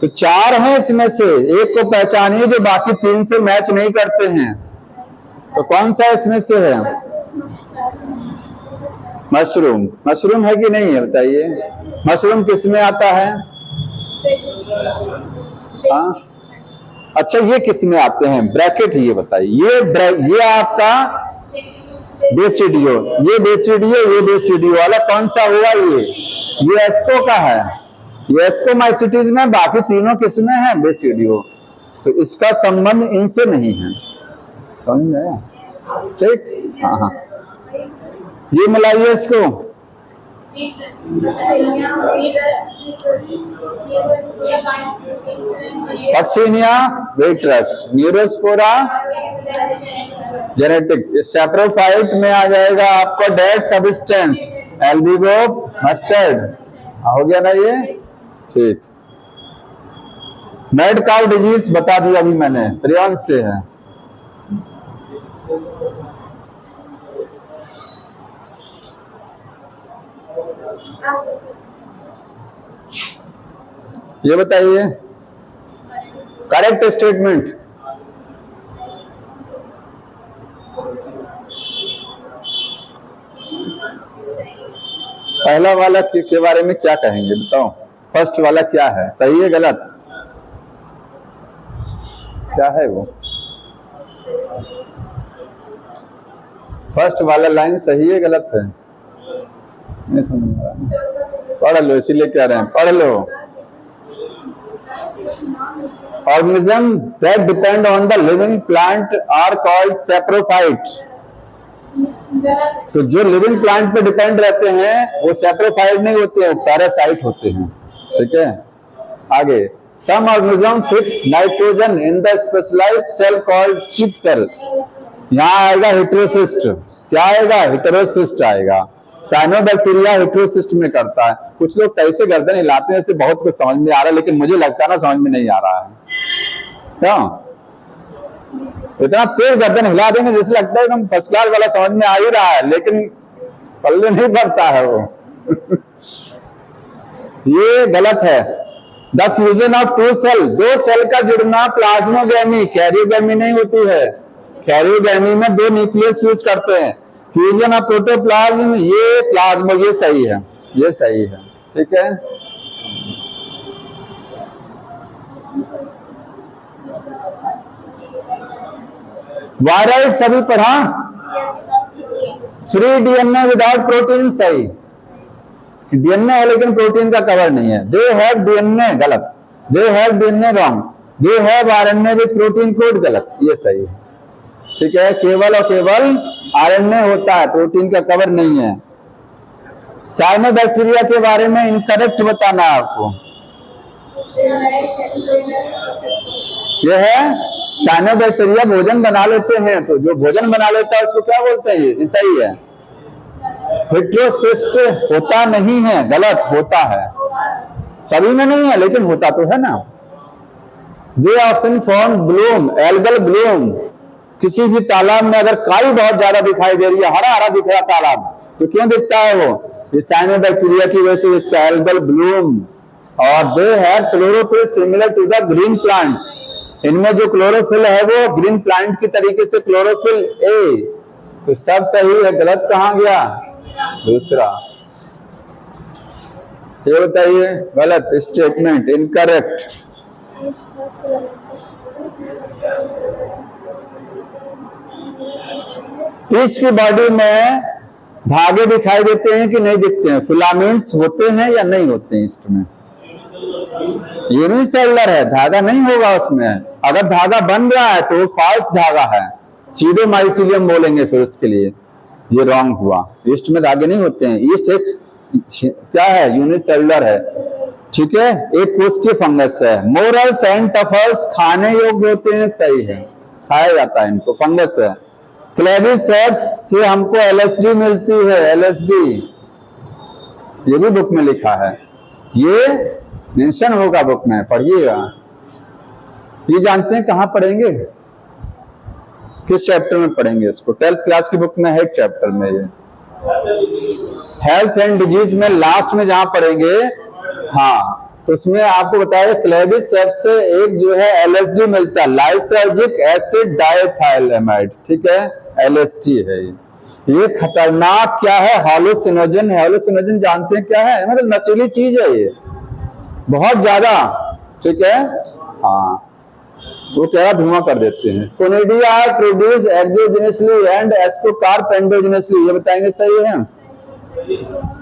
तो 4 हैं इसमें से, एक को पहचानिए जो बाकी 3 से मैच नहीं करते हैं। तो कौन सा इसमें से है? मशरूम। मशरूम है कि नहीं है बताइए? मशरूम किस में आता है? हाँ, अच्छा, ये किस में आते हैं? ब्रैकेट। ये बताइए, ये आपका बेसिडियो, ये बेसिडियो, ये बेसिडियो वाला कौन सा हुआ? ये एस्को का है। ये एस्कोमाइसिटीज में, बाकी तीनों किसमें है? बेसिडियो। तो इसका संबंध इनसे नहीं है। समझ में आया? ठीक। हाँ हाँ, ये मिलाइए इसको। Puccinia wheat rust, Neurospora genetic. Saprophyte में आ जाएगा आपका डेड सब्सटेंस, एल्बिगो मस्टर्ड। हो गया ना ये? ठीक। मैड काउ डिजीज बता दिया अभी मैंने, प्रियन से है। ये बताइए करेक्ट स्टेटमेंट। पहला वाला के बारे में क्या कहेंगे बताओ? फर्स्ट वाला क्या है? सही है गलत? क्या है वो? फर्स्ट वाला लाइन सही है गलत है? नहीं समझ में आ रहा। पढ़ लो, इसीलिए कह रहे हैं पढ़ लो। Organism that depend on the living plant are called saprophyte. तो जो लिविंग प्लांट पे डिपेंड रहते हैं वो सैप्रोफाइट नहीं होते हैं, पैरासाइट होते हैं। ठीक है, आगे। Some organism fix nitrogen in the specialised cell called sheath cell. यहाँ आएगा हेटेरोसिस्ट। क्या आएगा? हेटेरोसिस्ट आएगा। साइनोबैक्टीरिया हेटेरोसिस्ट में करता है। कुछ लोग कैसे गर्दन हिलाते हैं, ऐसे बहुत कुछ समझ में आ रहा है, लेकिन मुझे लगता है ना समझ में नहीं आ रहा है। क्यों? इतना तेज गर्दन हिला देंगे जैसे लगता है एकदम फर्स्ट क्लास वाला समझ में आ ही रहा है, लेकिन पल्ले नहीं भरता है वो। ये गलत है। The fusion of two cell, दो सेल का जुड़ना प्लाज्मोगेमी, कैरियोगेमी नहीं होती है। कैरियोगेमी में दो न्यूक्लियस फ्यूज करते हैं। फ्यूजन ऑफ प्रोटोप्लाज्म, ये प्लाज्मो, ये सही है, ये सही है। ठीक है, वायरस सभी पढ़ा। फ्री डीएनए विदाउट प्रोटीन सही। डीएनए है लेकिन प्रोटीन का कवर नहीं है। दे हैव डीएनए गलत। They have DNA wrong. They have RNA with protein code गलत, ये सही है। ठीक है, केवल और केवल आरएनए होता है, प्रोटीन का कवर नहीं है। साइनोबैक्टीरिया के बारे में इनकरेक्ट बताना है आपको। यह है साइनोबैक्टीरिया भोजन बना लेते हैं, तो जो भोजन बना लेता है उसको क्या बोलते हैं? ये सही है। हेटेरोसिस्ट होता नहीं है, गलत, होता है। सभी में नहीं है लेकिन होता तो है ना। They often form Bloom, algal Bloom. किसी भी तालाब में अगर काई बहुत ज्यादा दिखाई दे रही है, हरा हरा दिख रहा तालाब, तो क्यों दिखता है वो? ये साइनोबैक्टीरिया की वजह से दिखता है, एल्गल ब्लूम। और they have chlorophyll similar to the green plant. इनमें जो क्लोरोफिल है वो ग्रीन प्लांट की तरीके से क्लोरोफिल ए। तो सब सही है, गलत कहां गया? दूसरा। ये बताइए, गलत स्टेटमेंट, इनकरेक्ट। ईस्ट की बॉडी में धागे दिखाई देते हैं कि नहीं दिखते हैं? फिलामेंट्स होते हैं या नहीं होते हैं ईस्ट में? यूनिसेलुलर है, धागा नहीं होगा उसमें। अगर धागा बन रहा है तो वो फॉल्स धागा है, सीडोमाइसिलियम बोलेंगे फिर उसके लिए। ये रॉन्ग हुआ, ईस्ट में धागे नहीं होते हैं। ईस्ट एक क्या है? यूनिसेलुलर है। ठीक है, एक कोष्ठीय फंगस है। मोरल्स एंड टफल्स खाने योग्य होते हैं, सही है, खाया जाता है इनको, फंगस है। क्लेविसेप्स से हमको एलएसडी मिलती है, एलएसडी, ये भी बुक में लिखा है, ये मेंशन होगा बुक में, पढ़िएगा। ये जानते हैं कहां पढ़ेंगे? किस चैप्टर में पढ़ेंगे इसको? 12th क्लास की बुक में है एक चैप्टर में, ये हेल्थ एंड डिजीज में लास्ट में जहां पढ़ेंगे। हाँ, तो उसमें आपको बताया क्लेविसेप्स से एक जो है एलएसडी मिलता है, लाइसर्जिक एसिड डाइथाइलेमाइड। ठीक है, एलएसडी है ये खतरनाक क्या है? हालुसिनोजन है। हालुसिनोजन जानते हैं क्या है? मतलब नशीली चीज है ये, बहुत ज्यादा। ठीक है, हाँ, वो क्या धुआं कर देते हैं। Conidia produce एक्सोजेनसली and ascocarp endogenously, ये बताएंगे सही है।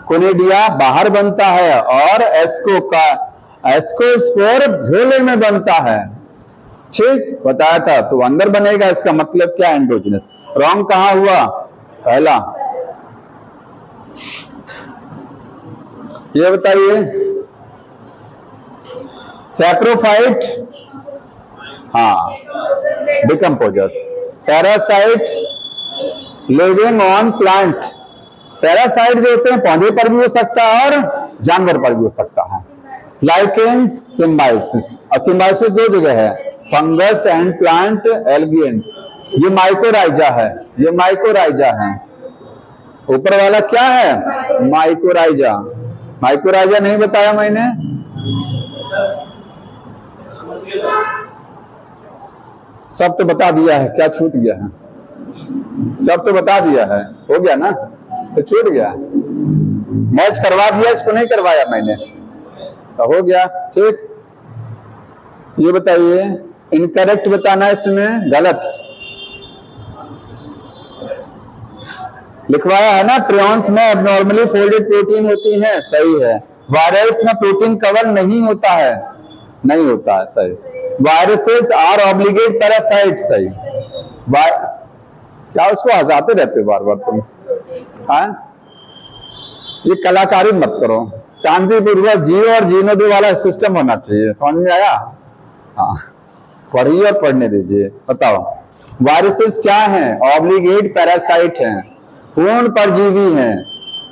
कोनिडिया बाहर बनता है और एस्कोस्पोर झोले में बनता है। ठीक बताया था, तो अंदर बनेगा, इसका मतलब क्या? एंडोजेनस। रॉन्ग कहां हुआ? पहला। ये बताइए, सैप्रोफाइट, हाँ, decomposers. Parasite living on plant. Parasite जो होते हैं पौधे पर भी हो सकता है और जानवर पर भी हो सकता है। Lichens, symbiosis. और सिम्बायोसिस दो जगह है, फंगस एंड प्लांट एल्गियन। ये माइकोराइजा है, ये माइकोराइजा है। ऊपर वाला क्या है? माइकोराइजा। माइकोराइजा नहीं बताया मैंने? सब तो बता दिया है, क्या छूट गया है? सब तो बता दिया है, हो गया ना, तो छूट गया। मैच करवा दिया, इसको नहीं करवाया मैंने, तो हो गया। ठीक, ये बताइए, इनकरेक्ट बताना है इसमें, गलत। लिखवाया है ना, प्रियॉन्स में एबनॉर्मली फोल्डेड प्रोटीन होती है, सही है। वायरस में प्रोटीन कवर नहीं होता है, नहीं होता है, सही। वायरसेस आर ऑब्लिगेट पैरासाइट, सही। क्या उसको हंसाते रहते बार बार तुम, हाँ? ये कलाकारी मत करो, शांतिपूर्वक जियो और जीने दो वाला सिस्टम होना चाहिए, समझ में आया? हाँ, पढ़िए और पढ़ने दीजिए। बताओ, वायरसेस क्या हैं? ऑब्लिगेट पैरासाइट हैं, पूर्ण परजीवी हैं।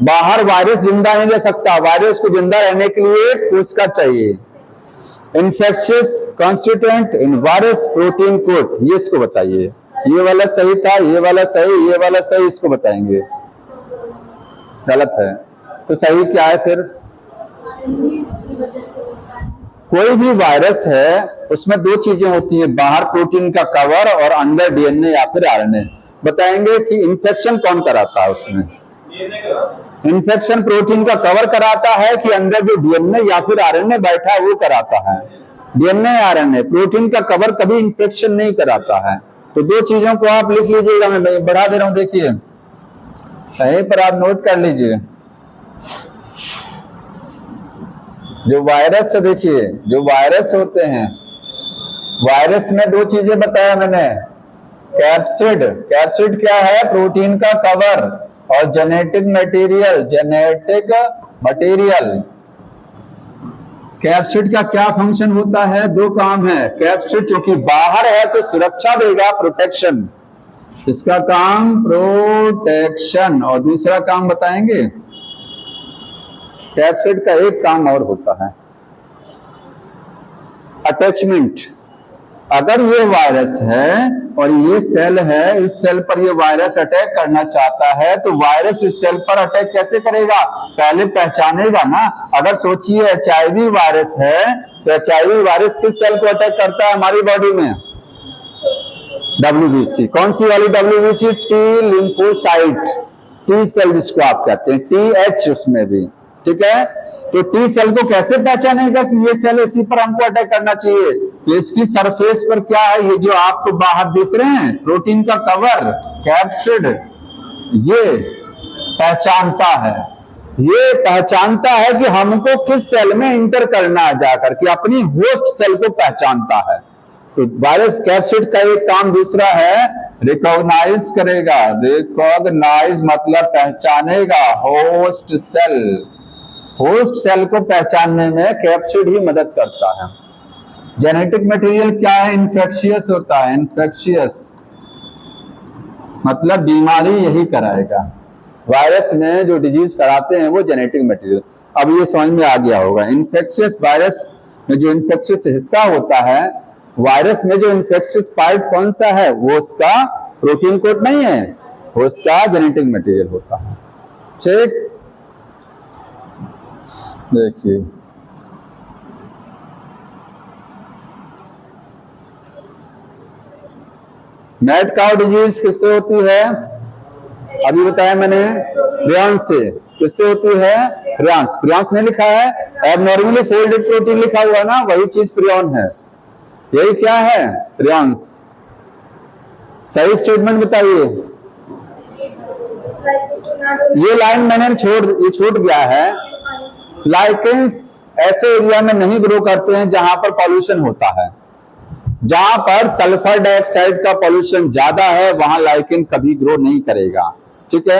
बाहर वायरस जिंदा नहीं रह सकता, वायरस को जिंदा रहने के लिए कोशिका चाहिए। इन्फेक्शियस कॉन्स्टिट्यूएंट इन वायरस प्रोटीन कोट, ये इसको बताइए। ये वाला सही था, ये वाला सही, ये वाला सही, इसको बताएंगे। गलत है, तो सही क्या है फिर? कोई भी वायरस है उसमें दो चीजें होती हैं, बाहर प्रोटीन का कवर और अंदर डीएनए या फिर आरएनए। बताएंगे कि इन्फेक्शन कौन कराता है उसमें? इन्फेक्शन प्रोटीन का कवर कराता है कि अंदर जो डीएनए या फिर आरएनए बैठा है वो कराता है? डीएनए आरएनए, प्रोटीन का कवर कभी इन्फेक्शन नहीं कराता है। तो दो चीजों को आप लिख लीजिएगा, मैं बढ़ा दे रहा हूं, देखिए कहीं पर आप नोट कर लीजिए। जो वायरस है, देखिए जो वायरस होते हैं, वायरस में दो चीजें बताया मैंने। कैप्सिड, कैप्सिड क्या है? प्रोटीन का कवर, और genetic material, genetic material. Capsid का क्या फंक्शन होता है? दो काम है। कैप्सिड क्योंकि बाहर है तो सुरक्षा देगा, प्रोटेक्शन, इसका काम प्रोटेक्शन। और दूसरा काम बताएंगे, कैप्सिड का एक काम और होता है, अटैचमेंट। अगर ये वायरस है और ये सेल है, इस सेल पर ये वायरस अटैक करना चाहता है, तो वायरस इस सेल पर अटैक कैसे करेगा? पहले पहचानेगा ना। अगर सोचिए एचआईवी वायरस है, तो एचआईवी वायरस किस सेल को अटैक करता है हमारी बॉडी में? डब्ल्यूबीसी। कौन सी वाली WBC? T lymphocyte, T cell जिसको आप कहते हैं, टीएच उसमें भी, ठीक है। तो टी सेल को कैसे पहचानेगा कि ये सेल इसी पर हमको अटैक करना चाहिए? तो इसकी सरफेस पर क्या है? ये जो आपको बाहर दिख रहे हैं प्रोटीन का कवर, कैप्सिड, ये पहचानता है, ये पहचानता है कि हमको किस सेल में इंटर करना है जाकर, कि अपनी होस्ट सेल को पहचानता है। तो वायरस कैप्सिड का एक काम दूसरा है, रिकॉग्नाइज करेगा। रिकॉग्नाइज मतलब पहचानेगा, होस्ट सेल, होस्ट सेल को पहचानने में कैप्सिड ही मदद करता है। जेनेटिक मटेरियल क्या है? इन्फेक्शियस होता है, इन्फेक्शियस मतलब बीमारी यही कराएगा। वायरस में जो डिजीज कराते हैं वो जेनेटिक मटेरियल। अब ये समझ में आ गया होगा, इन्फेक्शियस वायरस में जो इन्फेक्शियस हिस्सा होता है, वायरस में जो इन्फेक्शियस पार्ट कौन सा है? वो उसका प्रोटीन कोड नहीं है, वो उसका जेनेटिक मटेरियल होता है। ठीक, देखिए मैड काउ डिजीज किससे होती है? अभी बताया मैंने, प्रियॉन्स से। किससे होती है? प्रियॉन्स। प्रियॉन्स नहीं लिखा है, एबनॉर्मली फोल्डेड प्रोटीन लिखा हुआ ना, वही चीज प्रियॉन है। यही क्या है? प्रियॉन्स। सही स्टेटमेंट बताइए। ये लाइन मैंने छूट गया है। लाइकेंस ऐसे एरिया में नहीं ग्रो करते हैं जहां पर पॉल्यूशन होता है। जहां पर सल्फर डाइऑक्साइड का पॉल्यूशन ज्यादा है वहां लाइकेन कभी ग्रो नहीं करेगा, ठीक है।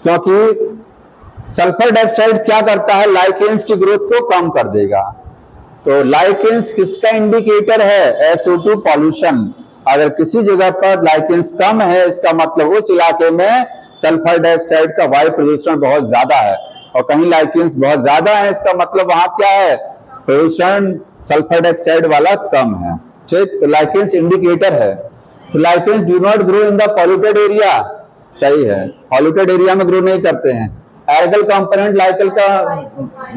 क्योंकि सल्फर डाइऑक्साइड क्या करता है? लाइकेन्स की ग्रोथ को कम कर देगा। तो लाइकेन्स किसका इंडिकेटर है? SO2 pollution. अगर किसी जगह पर लाइकेन्स कम है, इसका मतलब उस इलाके में सल्फर डाइऑक्साइड का वायु प्रदूषण बहुत ज्यादा है। और कहीं लाइकेन्स बहुत ज्यादा है, इसका मतलब वहां क्या है? प्रदूषण सल्फर डाइऑक्साइड वाला कम है, ठीक। तो लाइकेन्स इंडिकेटर है। तो lichens do not grow in the polluted area, सही है। पॉल्यूटेड एरिया में ग्रो नहीं करते हैं। एल्गल कंपोनेंट लाइकल का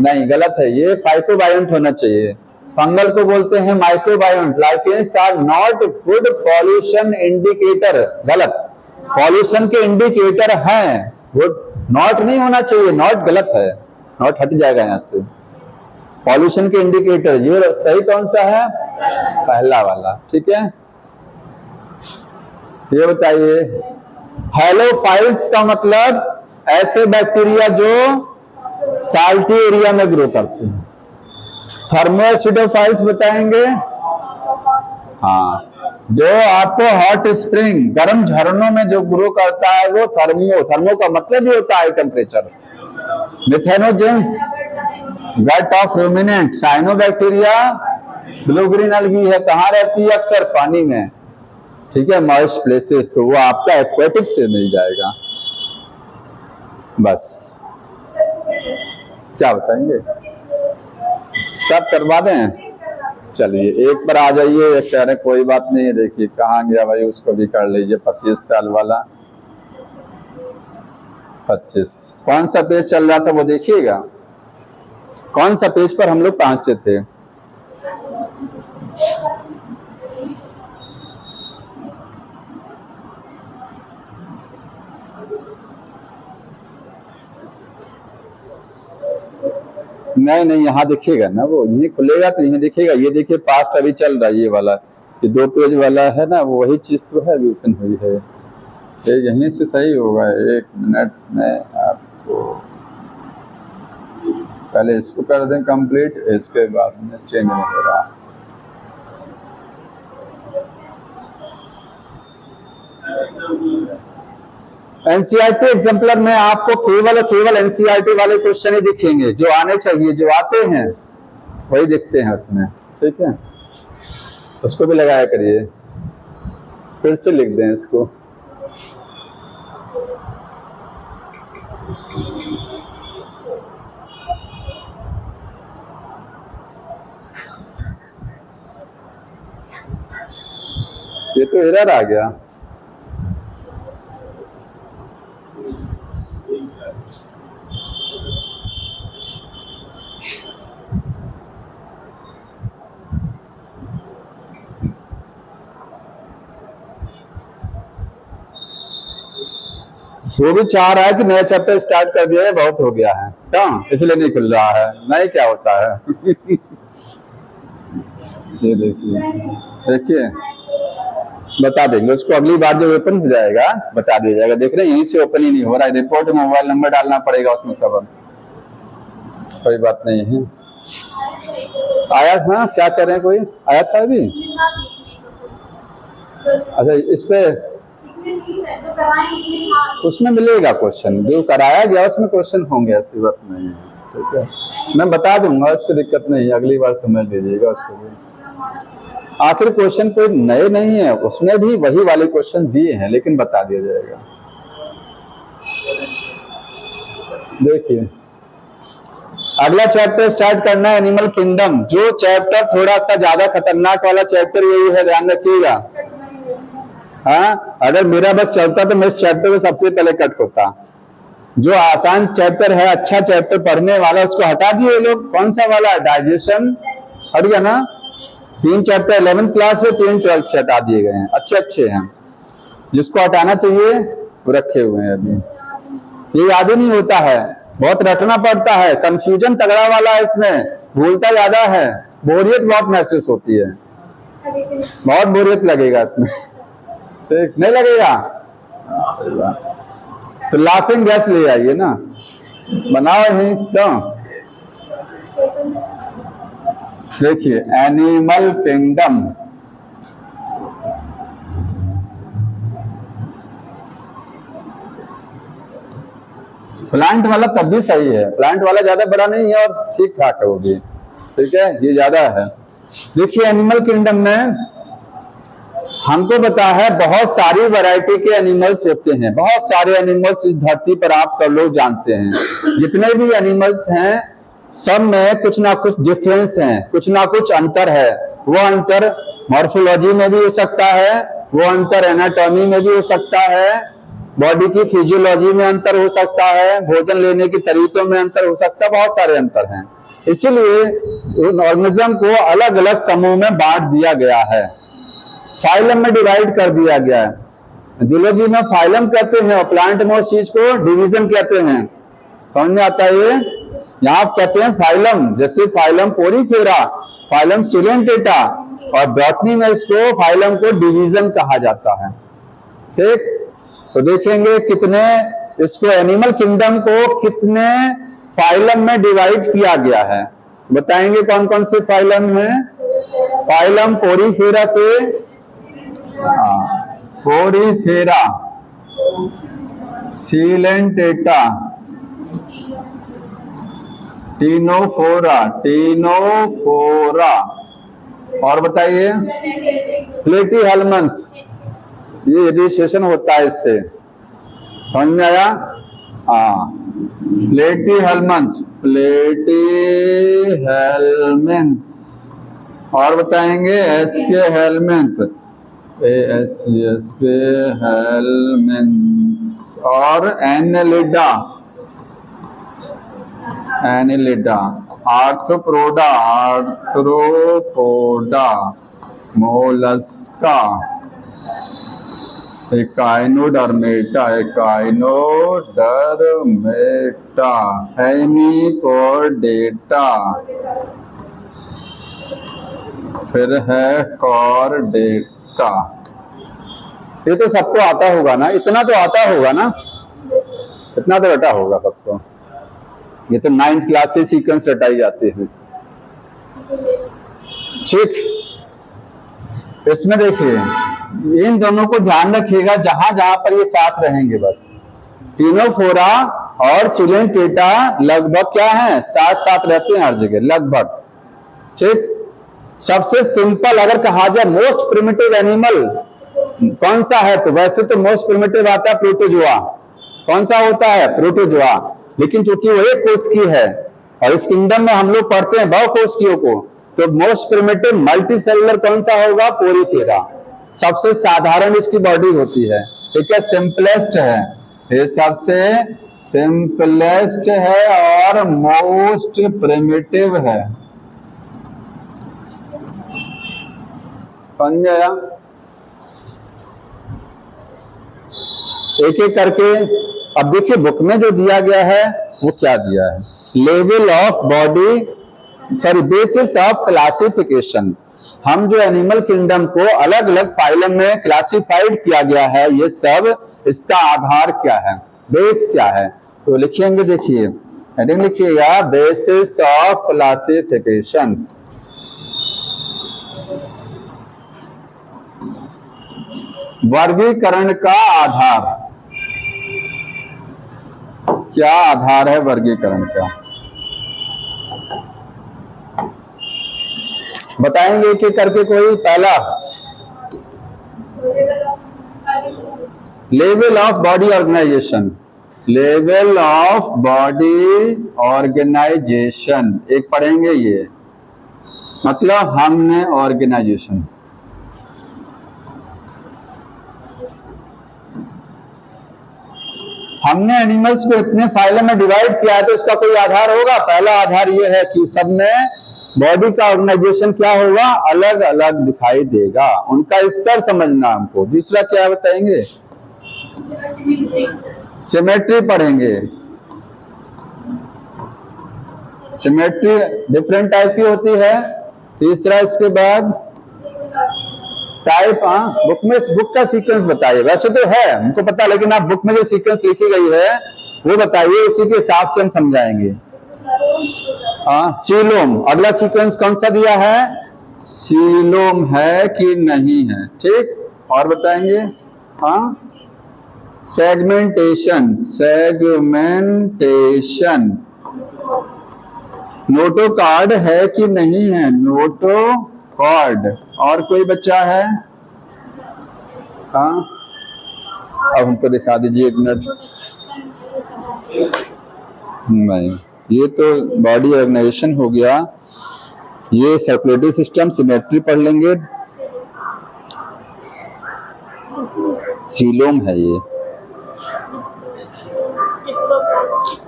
नहीं, गलत है, ये फाइकोबायोंट होना चाहिए। फंगल को बोलते हैं mycobiont. Lichens are not good pollution indicator, गलत। पॉल्यूशन के इंडिकेटर हैं, गुड नॉट नहीं होना चाहिए, नॉट गलत है, नॉट हट जाएगा यहां से। पॉल्यूशन के इंडिकेटर, ये सही कौन सा है? पहला वाला, ठीक है। ये बताइए, हेलोफाइल्स का मतलब ऐसे बैक्टीरिया जो साल्टी एरिया में ग्रो करते हैं। थर्मोएसिडोफाइल्स बताएंगे, हाँ, जो आपको हॉट स्प्रिंग गर्म झरनों में जो ग्रो करता है वो थर्मो का मतलब ही होता है temperature. Methanogens gut of ruminant. Cyanobacteria blue green algae है, कहाँ रहती है? अक्सर पानी में, ठीक है, मॉइस्ट प्लेसेस, तो वो आपका एक्वेटिक से मिल जाएगा। बस क्या बताएंगे, सब करवा दें। चलिए एक बार आ जाइए, एक कह रहे कोई बात नहीं है, देखिए कहाँ गया भाई, उसको भी कर लीजिए। 25 साल वाला 25, कौन सा पेज चल रहा था वो देखिएगा, कौन सा पेज पर हम लोग पहुंचे थे? नहीं नहीं, यहाँ देखिएगा ना, वो यही खुलेगा तो यही देखिएगा। ये देखिए पास्ट अभी चल रहा है, ये वाला, ये 2 पेज वाला है ना, वो वही चीज तो है, अभी ओपन हुई है। ये यहीं से सही होगा। 1 मिनट में आपको पहले इसको कर दें कंप्लीट, इसके बाद में चेंज नहीं हो रहा। एनसीईआरटी एग्जाम्पलर में आपको केवल एनसीईआरटी वाले क्वेश्चन ही दिखेंगे, जो आने चाहिए, जो आते हैं वही दिखते हैं उसमें, ठीक है। उसको भी लगाया करिए, फिर से लिख दें इसको। ये तो एरर आ गया। वो भी चाह रहा है कि नया चैप्टर स्टार्ट कर दिया है, बहुत हो गया है, क्यों? इसलिए नहीं खुल रहा है, नहीं क्या होता है। ये देखिए बता देंगे उसको, अगली बार जब ओपन हो जाएगा बता दिया जाएगा। देख रहे हैं यहीं से ओपन ही नहीं हो रहा है, रिपोर्ट में मोबाइल नंबर डालना पड़ेगा उसमें सब। कोई बात नहीं है। आया था, क्या कर रहे हैं, कोई आया था अभी? अच्छा, इस पे उसमें मिलेगा क्वेश्चन, जो कराया गया उसमें क्वेश्चन होंगे, ऐसी बात नहीं है, ठीक है। मैं बता दूंगा, उसकी दिक्कत नहीं है, अगली बार समझ लीजिएगा उसको भी। आखिर क्वेश्चन कोई नए नहीं है, उसमें भी वही वाले क्वेश्चन दिए हैं, लेकिन बता दिया जाएगा। देखिए अगला चैप्टर स्टार्ट करना है, एनिमल किंगडम। जो चैप्टर थोड़ा सा ज्यादा खतरनाक वाला चैप्टर यही है, ध्यान रखिएगा। हाँ, अगर मेरा बस चलता तो मैं इस चैप्टर को सबसे पहले कट होता। जो आसान चैप्टर है, अच्छा चैप्टर पढ़ने वाला, उसको हटा दिए लोग। कौन सा वाला? डाइजेशन हट गया ना। 3 चैप्टर 11th क्लास से, 3 12th से हटा दिए गए हैं, अच्छे हैं। जिसको हटाना चाहिए वो रखे हुए हैं अभी। ये याद ही नहीं होता है, बहुत रटना पड़ता है, कंफ्यूजन तगड़ा वाला है इसमें, भूलता ज्यादा है, बोरियत बहुत महसूस होती है, बहुत बोरियत लगेगा इसमें, ठीक नहीं लगेगा? तो लाफिंग गैस ले आइए ना, बनाओ ही, क्यों? देखिए एनिमल किंगडम, प्लांट वाला तब भी सही है, प्लांट वाला ज्यादा बड़ा नहीं है और ठीक ठाक है वो भी, ठीक है, ये ज्यादा है। देखिए एनिमल किंगडम में हमको पता है बहुत सारी वैरायटी के एनिमल्स होते हैं, बहुत सारे एनिमल्स इस धरती पर आप सब लोग जानते हैं। जितने भी एनिमल्स हैं सब में कुछ ना कुछ डिफरेंस है, कुछ ना कुछ अंतर है। वो अंतर मॉर्फोलॉजी में भी हो सकता है, वो अंतर एनाटॉमी में भी हो सकता है, बॉडी की फिजियोलॉजी में अंतर हो सकता है, भोजन लेने के तरीकों में अंतर हो सकता है, बहुत सारे अंतर हैं। इसीलिए ऑर्गेनिज्म को अलग अलग समूह में बांट दिया गया है, फाइलम में डिवाइड कर दिया गया है। जूलॉजी में फाइलम कहते हैं और प्लांट में उस चीज को डिवीजन कहते हैं। समझ में आता है? ये यहाँ कहते हैं फाइलम, जैसे फाइलम पोरीफेरा, फाइलम सिलेंटेटा, और बॉटनी में इसको फाइलम को डिवीजन कहा जाता है, ठीक। तो देखेंगे कितने, इसको एनिमल किंगडम को कितने फाइलम में डिवाइड किया गया है, बताएंगे कौन कौन से फाइलम हैं। फाइलम पोरीफेरा से, पोरीफेरा, सीलेंटेटा, टीनोफोरा, टीनोफोरा, और बताइए प्लेटीहेल्मंथ्स, ये रजिस्ट्रेशन होता है इससे, समझ में आया। हाँ, प्लेटीहेल्मंथ्स, प्लेटीहेल्मंथ्स, और बताएंगे एसके हेलमेंथ, एसके हेलमेंथ्स, और annelida, annelida, arthropoda, arthropoda, mollusca, echinodermata, echinodermata, hemichordata, फिर है कॉर्डेटा। ये तो सबको आता होगा ना, इतना तो आता होगा ना, इतना तो रटा होगा सबको। ये तो 9th क्लास से सीक्वेंस रटाई जाते हैं। ठीक, इसमें देखिए इन दोनों को ध्यान रखिएगा, जहां जहां पर ये साथ रहेंगे बस। टीनोफोरा और सिलेंटेटा लगभग क्या है, साथ साथ रहते हैं हर जगह लगभग। ठीक, सबसे सिंपल अगर कहा जाए मोस्ट प्रिमिटिव एनिमल कौन सा है, तो वैसे तो मोस्ट प्रिमिटिव आता है प्रोटोजोआ। कौन सा होता है, प्रोटोजोआ, लेकिन चूंकि वो एक कोष की है और इस किंगडम में हम लोग पढ़ते हैं बहुकोष्ठियों को, तो मोस्ट प्रिमिटिव मल्टीसेलुलर कौन सा होगा, पोरीफेरा। सबसे साधारण इसकी बॉडी होती है, ठीक है, सिंपलेस्ट है, ये सबसे सिंपलेस्ट है और मोस्ट प्रिमिटिव है। समझ गया। एक एक करके अब देखिए बुक में जो दिया गया है वो क्या दिया है, level of body, sorry basis of classification. हम जो एनिमल किंगडम को अलग अलग फाइलम में क्लासिफाइड किया गया है, ये सब इसका आधार क्या है, बेस क्या है, तो लिखेंगे, देखिए हेडिंग लिखिएगा, बेसिस ऑफ क्लासिफिकेशन। वर्गीकरण का आधार, क्या आधार है वर्गीकरण का, बताएंगे एक एक करके। कोई पहला, level of body organisation, level of body organisation एक पढ़ेंगे, ये मतलब हमने ऑर्गेनाइजेशन, हमने एनिमल्स को इतने फाइलम में डिवाइड किया है तो इसका कोई आधार होगा। पहला आधार ये है कि सब में बॉडी का ऑर्गेनाइजेशन क्या होगा, अलग अलग दिखाई देगा, उनका स्तर समझना हमको। दूसरा क्या बताएंगे, सिमेट्री पढ़ेंगे, सिमेट्री डिफरेंट टाइप की होती है। तीसरा इसके बाद टाइप, बुक में, बुक का सीक्वेंस बताइए, वैसे तो है हमको पता, लेकिन आप बुक में जो सीक्वेंस लिखी गई है वो बताइए, उसी के हिसाब से हम समझाएंगे। सीलोम, अगला सीक्वेंस कौन सा दिया है, सीलोम है कि नहीं है, ठीक, और बताएंगे। सेगमेंटेशन, सेगमेंटेशन, नोटोकॉर्ड है कि नहीं है, नोटोकॉर्ड, और कोई बच्चा है, अब हमको दिखा दीजिए एक मिनट। नहीं, ये तो बॉडी ऑर्गेनाइजेशन हो गया, ये सर्कुलेटरी सिस्टम, सिमेट्री पढ़ लेंगे, सीलोम है ये।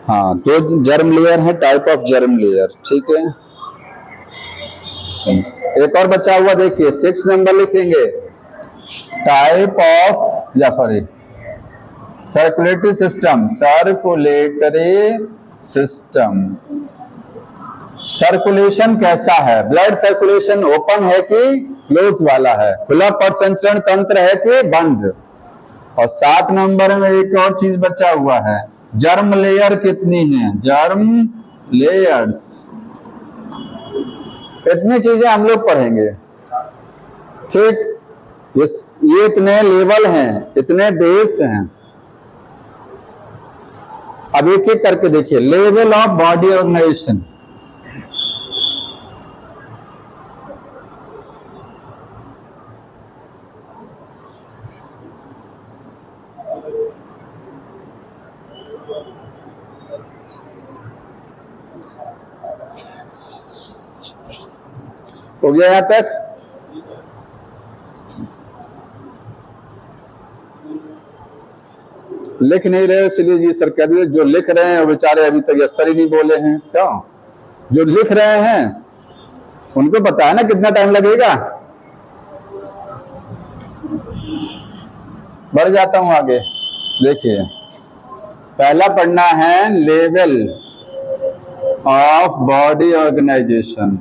हाँ, तो जर्म लेयर है, टाइप ऑफ जर्म लेयर, ठीक है। एक और बचा हुआ देखिए, 6 नंबर लिखेंगे, टाइप ऑफ, या sorry, circulatory system, circulatory system, circulation कैसा है, ब्लड सर्कुलेशन ओपन है कि क्लोज वाला है, खुला प्रसंचरण तंत्र है कि बंद, और 7 नंबर में एक और चीज बचा हुआ है, जर्म लेयर कितनी है, जर्म लेयर्स। इतनी चीजें हम लोग पढ़ेंगे, ठीक। ये इतने लेवल हैं, इतने बेस हैं। अब एक एक करके देखिए, लेवल ऑफ बॉडी ऑर्गेनाइजेशन। हो गया यहां तक? लिख नहीं रहे इसलिए जी सर कह दिए, जो लिख रहे हैं वो बेचारे अभी तक असर ही नहीं बोले हैं। क्यों? जो लिख रहे हैं उनको पता है ना कितना टाइम लगेगा। बढ़ जाता हूं आगे, देखिए पहला पढ़ना है level of body organisation.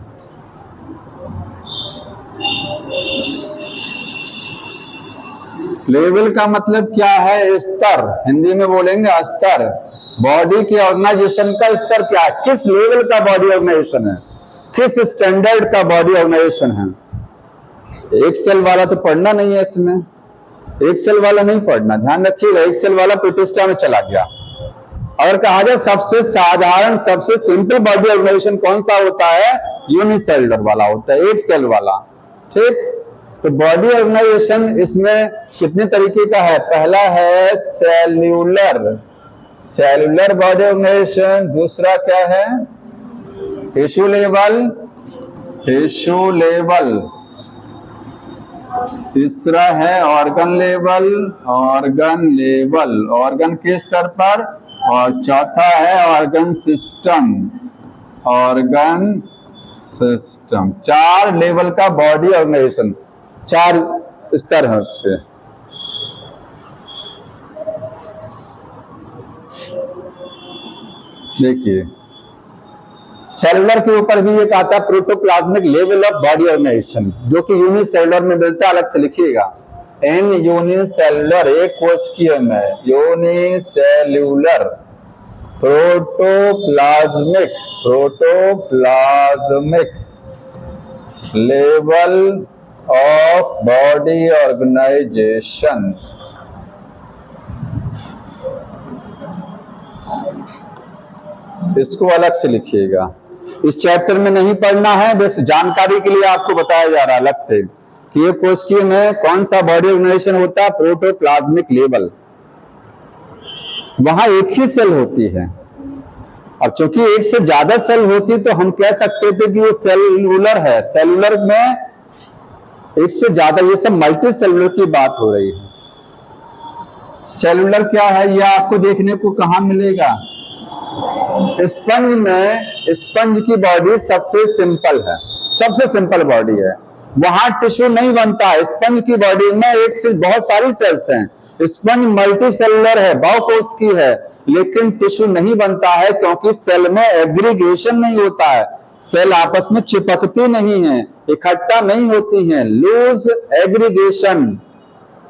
Level का मतलब क्या है? स्तर, हिंदी में बोलेंगे स्तर। बॉडी के ऑर्गेनाइजेशन का स्तर क्या है, किस लेवल का बॉडी ऑर्गेनाइजेशन है, किस स्टैंडर्ड का बॉडी ऑर्गेनाइजेशन है। एक सेल वाला तो पढ़ना नहीं है इसमें, एक सेल वाला नहीं पढ़ना, ध्यान रखिएगा। एक सेल वाला प्रतिष्ठा में चला गया। अगर कहा जाए सबसे साधारण सबसे सिंपल बॉडी ऑर्गेनाइजेशन कौन सा होता है, यूनिसेलुलर वाला होता है, एक सेल वाला, ठीक। तो बॉडी ऑर्गेनाइजेशन इसमें कितने तरीके का है? पहला है सेल्यूलर, सेल्यूलर बॉडी ऑर्गेनाइजेशन। दूसरा क्या है? Tissue level, tissue level. तीसरा है organ level, organ level, organ के स्तर पर। और चौथा है organ system, organ system. 4 level का बॉडी ऑर्गेनाइजेशन, 4 स्तर है उसके। देखिए सेलुलर के ऊपर भी एक आता है protoplasmic level of body organisation, जो कि यूनिसेलुलर में मिलता है, अलग से लिखिएगा। इन यूनिसेलुलर, एक कोशिकीय में unicellular protoplasmic, protoplasmic level of body organisation. इसको अलग से लिखिएगा, इस चैप्टर में नहीं पढ़ना है, बस जानकारी के लिए आपको बताया जा रहा है अलग से कि ये कोशिकीय में कौन सा बॉडी ऑर्गेनाइजेशन होता है, प्रोटोप्लाज्मिक लेवल। वहां एक ही सेल होती है। अब चूंकि एक से ज्यादा सेल होती तो हम कह सकते थे कि वो सेलुलर है। सेलुलर में एक से ज्यादा, ये सब मल्टी सेलुलर की बात हो रही है। सेलुलर क्या है, ये आपको देखने को कहां मिलेगा? स्पंज में, स्पंज की बॉडी सबसे सिंपल है, सबसे सिंपल बॉडी है, वहां टिश्यू नहीं बनता है। स्पंज की बॉडी में एक से बहुत सारी सेल्स हैं। स्पंज मल्टी सेलुलर है, बहुकोशिकीय है, लेकिन टिश्यू नहीं बनता है क्योंकि सेल में एग्रीगेशन नहीं होता है। सेल आपस में चिपकती नहीं है, इकट्ठा नहीं होती हैं, लूज एग्रीगेशन।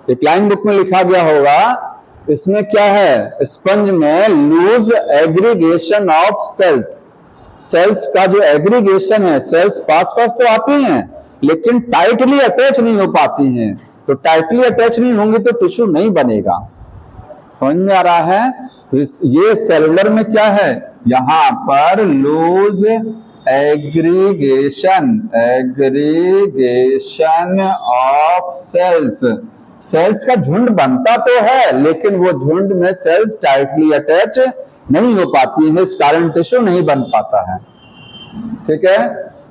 एक लाइन बुक में लिखा गया होगा, इसमें क्या है, स्पंज में loose aggregation of cells. Cells का जो एग्रीगेशन है, सेल्स पास पास तो आती हैं लेकिन टाइटली अटैच नहीं हो पाती हैं। तो टाइटली अटैच नहीं होंगी तो टिश्यू नहीं बनेगा। समझ में आ रहा है? तो ये सेलुलर में क्या है, यहां पर loose aggregation, aggregation of cells. Cells का झुंड बनता तो है लेकिन वो झुंड में सेल्स टाइटली अटैच नहीं हो पाती है, इस कारण टिश्यू नहीं बन पाता है। ठीक है,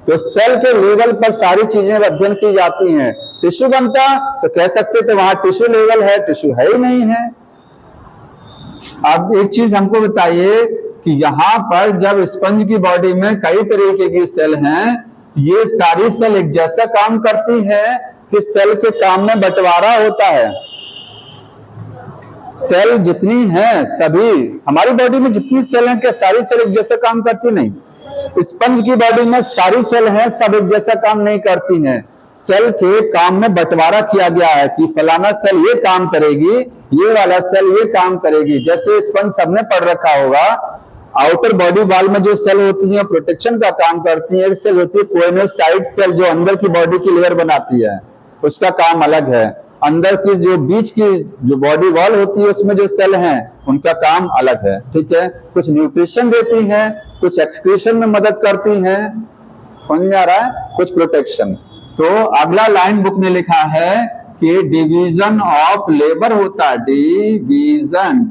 तो सेल के लेवल पर सारी चीजें अध्ययन की जाती हैं। टिश्यू बनता तो कह सकते थे वहां टिश्यू लेवल है, टिश्यू है ही नहीं है। अब एक चीज हमको बताइए कि यहां पर जब स्पंज की बॉडी में कई तरीके की सेल हैं, ये सारी सेल एक जैसा काम करती है कि सेल के काम में बंटवारा होता है। सेल जितनी हैं सभी, हमारी बॉडी में जितनी सेल हैं क्या सारी सेल एक जैसा काम करती? नहीं। स्पंज की बॉडी में सारी सेल हैं, सब एक जैसा काम नहीं करती हैं। सेल के काम में बंटवारा किया गया है कि फलाना सेल ये काम करेगी, ये वाला सेल ये काम करेगी। जैसे स्पंज सबने पढ़ रखा होगा, आउटर बॉडी वॉल में जो सेल होती है प्रोटेक्शन का काम करती है। एक सेल होती है कोइनोसाइट सेल, जो अंदर की बॉडी की लेयर बनाती है, उसका काम अलग है। अंदर की जो बीच की जो बॉडी वॉल होती है उसमें जो सेल हैं उनका काम अलग है। ठीक है, कुछ न्यूट्रिशन देती हैं, कुछ एक्सक्रीशन में मदद करती हैं, समझ में आ रहा है, कुछ प्रोटेक्शन। तो अगला लाइन बुक ने लिखा है कि डिवीजन ऑफ लेबर होता है, division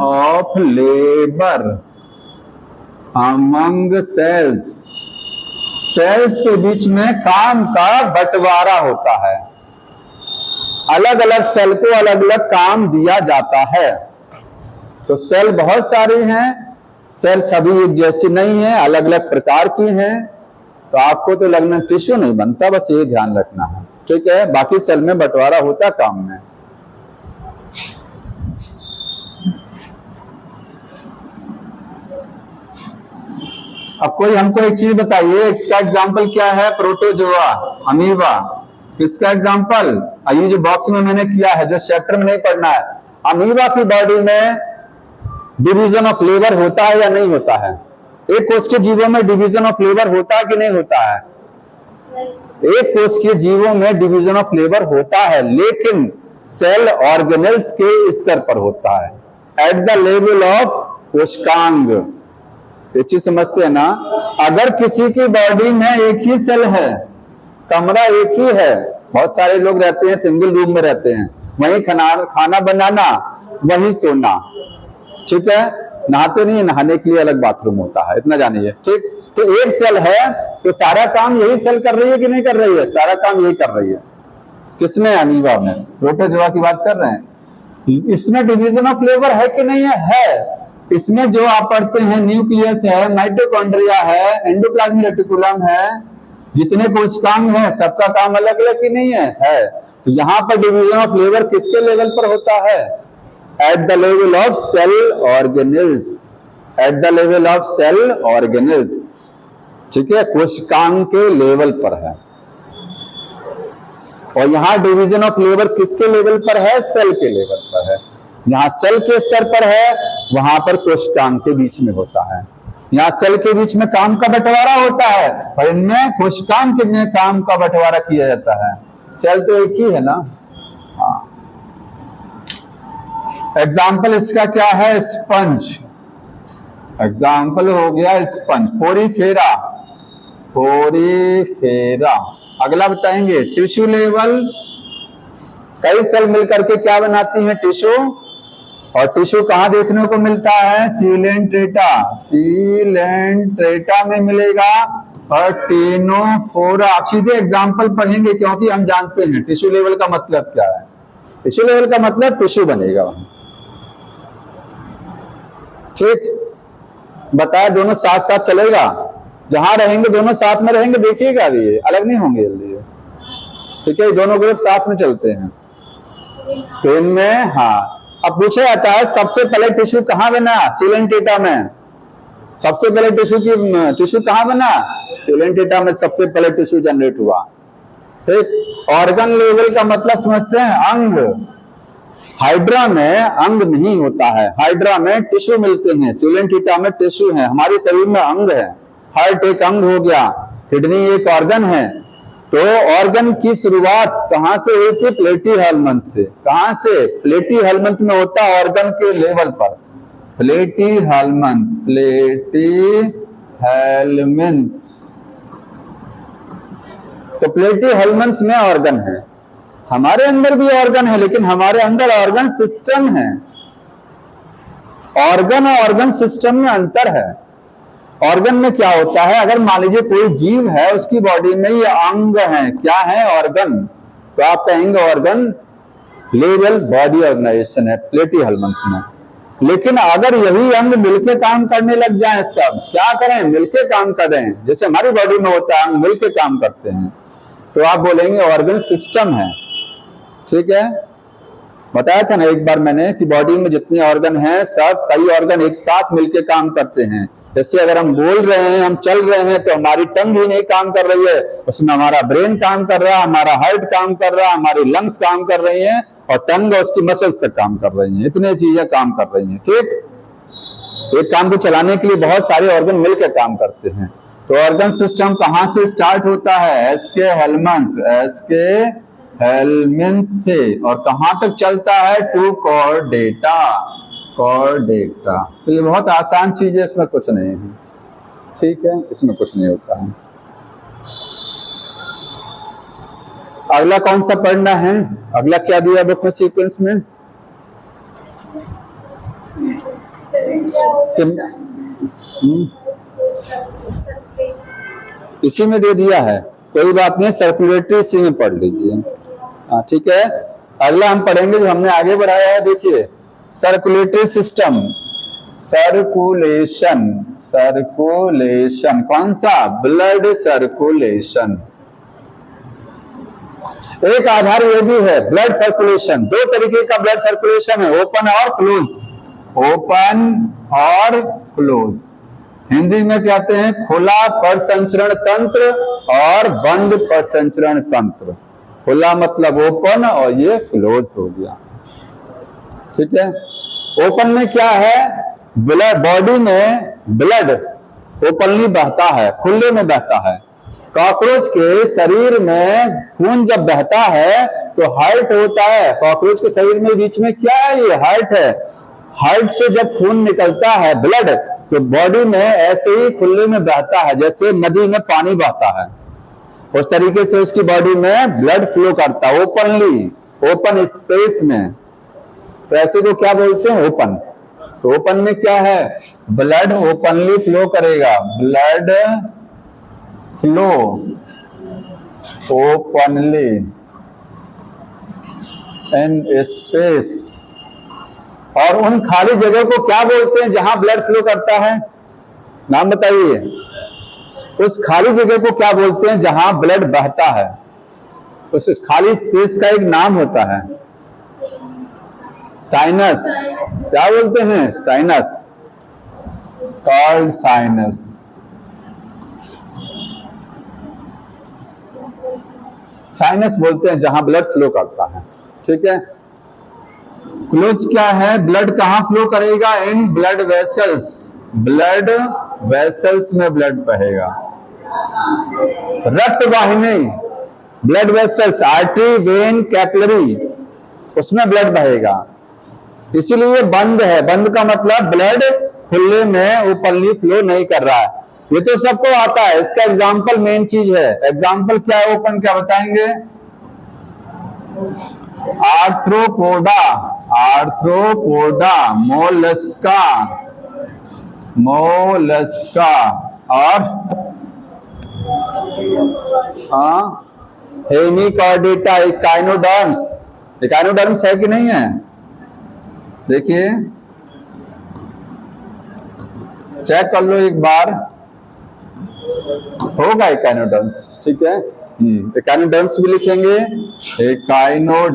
of labour among cells, cells के बीच में काम का बंटवारा होता है। अलग अलग सेल को अलग अलग काम दिया जाता है। तो सेल बहुत सारी हैं, सेल सभी एक जैसी नहीं है, अलग अलग प्रकार की हैं। तो आपको तो लगना टिश्यू नहीं बनता, बस ये ध्यान रखना है। ठीक है, बाकी सेल में बंटवारा होता काम में। अब कोई हमको एक चीज बताइए, इसका एग्जाम्पल क्या है? Protozoa, amoeba. किसका एग्जाम्पल? ये जो बॉक्स में मैंने किया है, जो चैप्टर में नहीं पढ़ना है। अमीबा की बॉडी में डिवीजन ऑफ लेबर होता है या नहीं होता है? एक कोष के जीवों में डिवीजन ऑफ लेबर होता है कि नहीं होता है? एक कोष के जीवों में डिवीजन ऑफ लेबर होता है, लेकिन सेल ऑर्गेनेल्स के स्तर पर होता है, एट द लेवल ऑफ कोशिकांग। ये चीज समझते हैं ना? अगर किसी की बॉडी में एक ही सेल है, कमरा एक ही है, बहुत सारे लोग रहते हैं सिंगल रूम में रहते हैं, वहीं खाना बनाना, वहीं सोना, ठीक है, नहाते नहीं, नहाने के लिए अलग बाथरूम होता है, इतना जानिए। ठीक, तो एक सेल है तो सारा काम यही सेल कर रही है कि नहीं कर रही है? सारा काम यही कर रही है। किसमें? अमीबा में। प्रोटोजोआ की बात कर रहे हैं। इसमें डिवीजन ऑफ लेबर है कि नहीं है? है। इसमें जो आप पढ़ते हैं न्यूक्लियस है, माइटोकॉन्ड्रिया है, एंडोप्लाज्मिक रेटिकुलम है, जितने कोशिकांग हैं सबका काम अलग अलग ही नहीं है? है। तो यहाँ पर डिवीजन ऑफ लेबर किसके लेवल पर होता है? At the level of cell organelles, at the level of cell organelles. ठीक है, कोशिकांग के लेवल पर है। और यहाँ डिवीजन ऑफ लेबर किसके लेवल पर है? सेल के लेवल पर है। यहाँ सेल के स्तर पर है, वहां पर कोशिकांग के बीच में होता है। यहाँ सेल के बीच में काम का बंटवारा होता है, और इनमें कोशिकांग के में काम का बंटवारा किया जाता है। सेल तो एक ही है ना? हाँ। एग्जाम्पल इसका क्या है? स्पंज। एग्जाम्पल हो गया स्पंज। Porifera, Porifera. अगला बताएंगे टिश्यू लेवल। कई सेल मिलकर के क्या बनाती हैं? टिश्यू। और टिश्यू कहां देखने को मिलता है? सीलेंट्रेटा, सीलेंट्रेटा में मिलेगा, और टेनोफोरा। आप सीधे एग्जाम्पल पढ़ेंगे क्योंकि हम जानते हैं टिश्यू लेवल का मतलब क्या है। टिश्यू लेवल का मतलब टिश्यू बनेगा वहां। ठीक, बताया, दोनों साथ साथ चलेगा। जहां रहेंगे दोनों साथ में रहेंगे, देखिएगा, अभी अलग नहीं होंगे जल्दी। ठीक है, दोनों ग्रुप साथ में चलते हैं। तो इनमें, हाँ, अब पूछा जाता है सबसे पहले टिश्यू कहां बना? सीलेंट्रेटा में। सबसे पहले टिश्यू कहां बना? सीलेंट्रेटा में सबसे पहले टिश्यू जनरेट हुआ। ठीक, ऑर्गन लेवल का मतलब समझते हैं? अंग। हाइड्रा में अंग नहीं होता है, हाइड्रा में टिश्यू मिलते हैं, सीलेंट्रेटा में टिश्यू है। हमारे शरीर में अंग है, हार्ट एक अंग हो गया, किडनी एक ऑर्गन है। तो ऑर्गन की शुरुआत कहां से हुई थी? प्लेटीहेल्मिन्थ से। कहां से? प्लेटीहेल्मिन्थ में होता है ऑर्गन के लेवल पर। प्लेटीहेल्मिन्थ, प्लेटीहेल्मिन्थ। तो प्लेटीहेल्मिन्थ में ऑर्गन है। हमारे अंदर भी ऑर्गन है, लेकिन हमारे अंदर ऑर्गन सिस्टम है। ऑर्गन और ऑर्गन सिस्टम में अंतर है। ऑर्गन में क्या होता है? अगर मान लीजिए कोई जीव है, उसकी बॉडी में ये अंग है, क्या है? ऑर्गन। तो आप कहेंगे ऑर्गन लेवल बॉडी ऑर्गेनाइजेशन है प्लेटीहेल्मिन्थ में। लेकिन अगर यही अंग मिलके काम करने लग जाए, सब क्या करें? मिलके काम करें, जैसे हमारी बॉडी में होता है, अंग मिलके काम करते हैं, तो आप बोलेंगे ऑर्गन सिस्टम है। ठीक है, बताया था ना एक बार मैंने कि बॉडी में जितने ऑर्गन हैं सब कई ऑर्गन एक साथ मिलकर काम करते हैं। जैसे अगर हम बोल रहे हैं, हम चल रहे हैं, तो हमारी टंग ही नहीं काम कर रही है, उसमें हमारा ब्रेन काम कर रहा है, हमारा हार्ट काम कर रहा है, हमारी लंग्स काम कर रही हैं और टंग और उसकी मसल्स तक काम कर रही हैं। इतनी चीजें काम कर रही हैं। ठीक, एक काम को चलाने के लिए बहुत सारे ऑर्गन मिलकर काम करते हैं। तो ऑर्गन सिस्टम कहां से स्टार्ट होता है? एसके हेलमिंथ से, और कहां तक चलता है? To chordata. तो ये बहुत आसान चीज है, इसमें कुछ नहीं है। ठीक है, इसमें कुछ नहीं होता है। अगला कौन सा पढ़ना है? अगला क्या दिया बुक में सीक्वेंस में? इसी में दे दिया है, कोई बात नहीं, सर्कुलेटरी इसी में पढ़ लीजिए। हाँ ठीक है। अगला हम पढ़ेंगे जो हमने आगे बढ़ाया है, देखिए सर्कुलेटरी सिस्टम, सर्कुलेशन कौन सा? Blood circulation. एक आधार ये भी है ब्लड सर्कुलेशन। दो तरीके का ब्लड सर्कुलेशन है, ओपन और क्लोज। हिंदी में कहते हैं खुला परिसंचरण तंत्र और बंद परिसंचरण तंत्र। खुला मतलब ओपन और ये क्लोज हो गया। ठीक है। ओपन में क्या है? ब्लड, बॉडी में ब्लड ओपनली बहता है, खुले में बहता है। कॉकरोच के शरीर में खून जब बहता है तो हार्ट होता है। कॉकरोच के शरीर में बीच में क्या है? ये हार्ट है। हार्ट से जब खून निकलता है ब्लड, तो बॉडी में ऐसे ही खुले में बहता है, जैसे नदी में पानी बहता है, उस तरीके से उसकी बॉडी में ब्लड फ्लो करता है ओपनली, ओपन स्पेस में। तो ऐसे को क्या बोलते हैं? ओपन। तो ओपन में क्या है? ब्लड ओपनली फ्लो करेगा, blood flow openly in space. और उन खाली जगह को क्या बोलते हैं जहां ब्लड फ्लो करता है? नाम बताइए। उस खाली जगह को क्या बोलते हैं जहां ब्लड बहता है? उस खाली स्पेस का एक नाम होता है साइनस। क्या बोलते हैं? Sinus, called sinus. साइनस बोलते हैं जहां ब्लड फ्लो करता है। ठीक है। क्लोज क्या है? ब्लड कहां फ्लो करेगा? In blood vessels, blood vessels में ब्लड बहेगा। रक्त वाहिनी, blood vessels, artery, when, capillary, उसमें ब्लड बहेगा। इसीलिए बंद है। बंद का मतलब ब्लड खुले में ओपनली फ्लो नहीं कर रहा है। ये तो सबको आता है। इसका एग्जाम्पल मेन चीज है। एग्जाम्पल क्या है? ओपन क्या बताएंगे? आर्थ्रोपोडा, मोलस्का और हेमिकॉर्डेटा, इकाइनोडर्म्स है कि नहीं है? देखिए चेक कर लो एक बार, होगा इकाइनोडर्म्स। ठीक है। इकाइनोडर्म्स भी लिखेंगे, इकाइनोडर्म्स।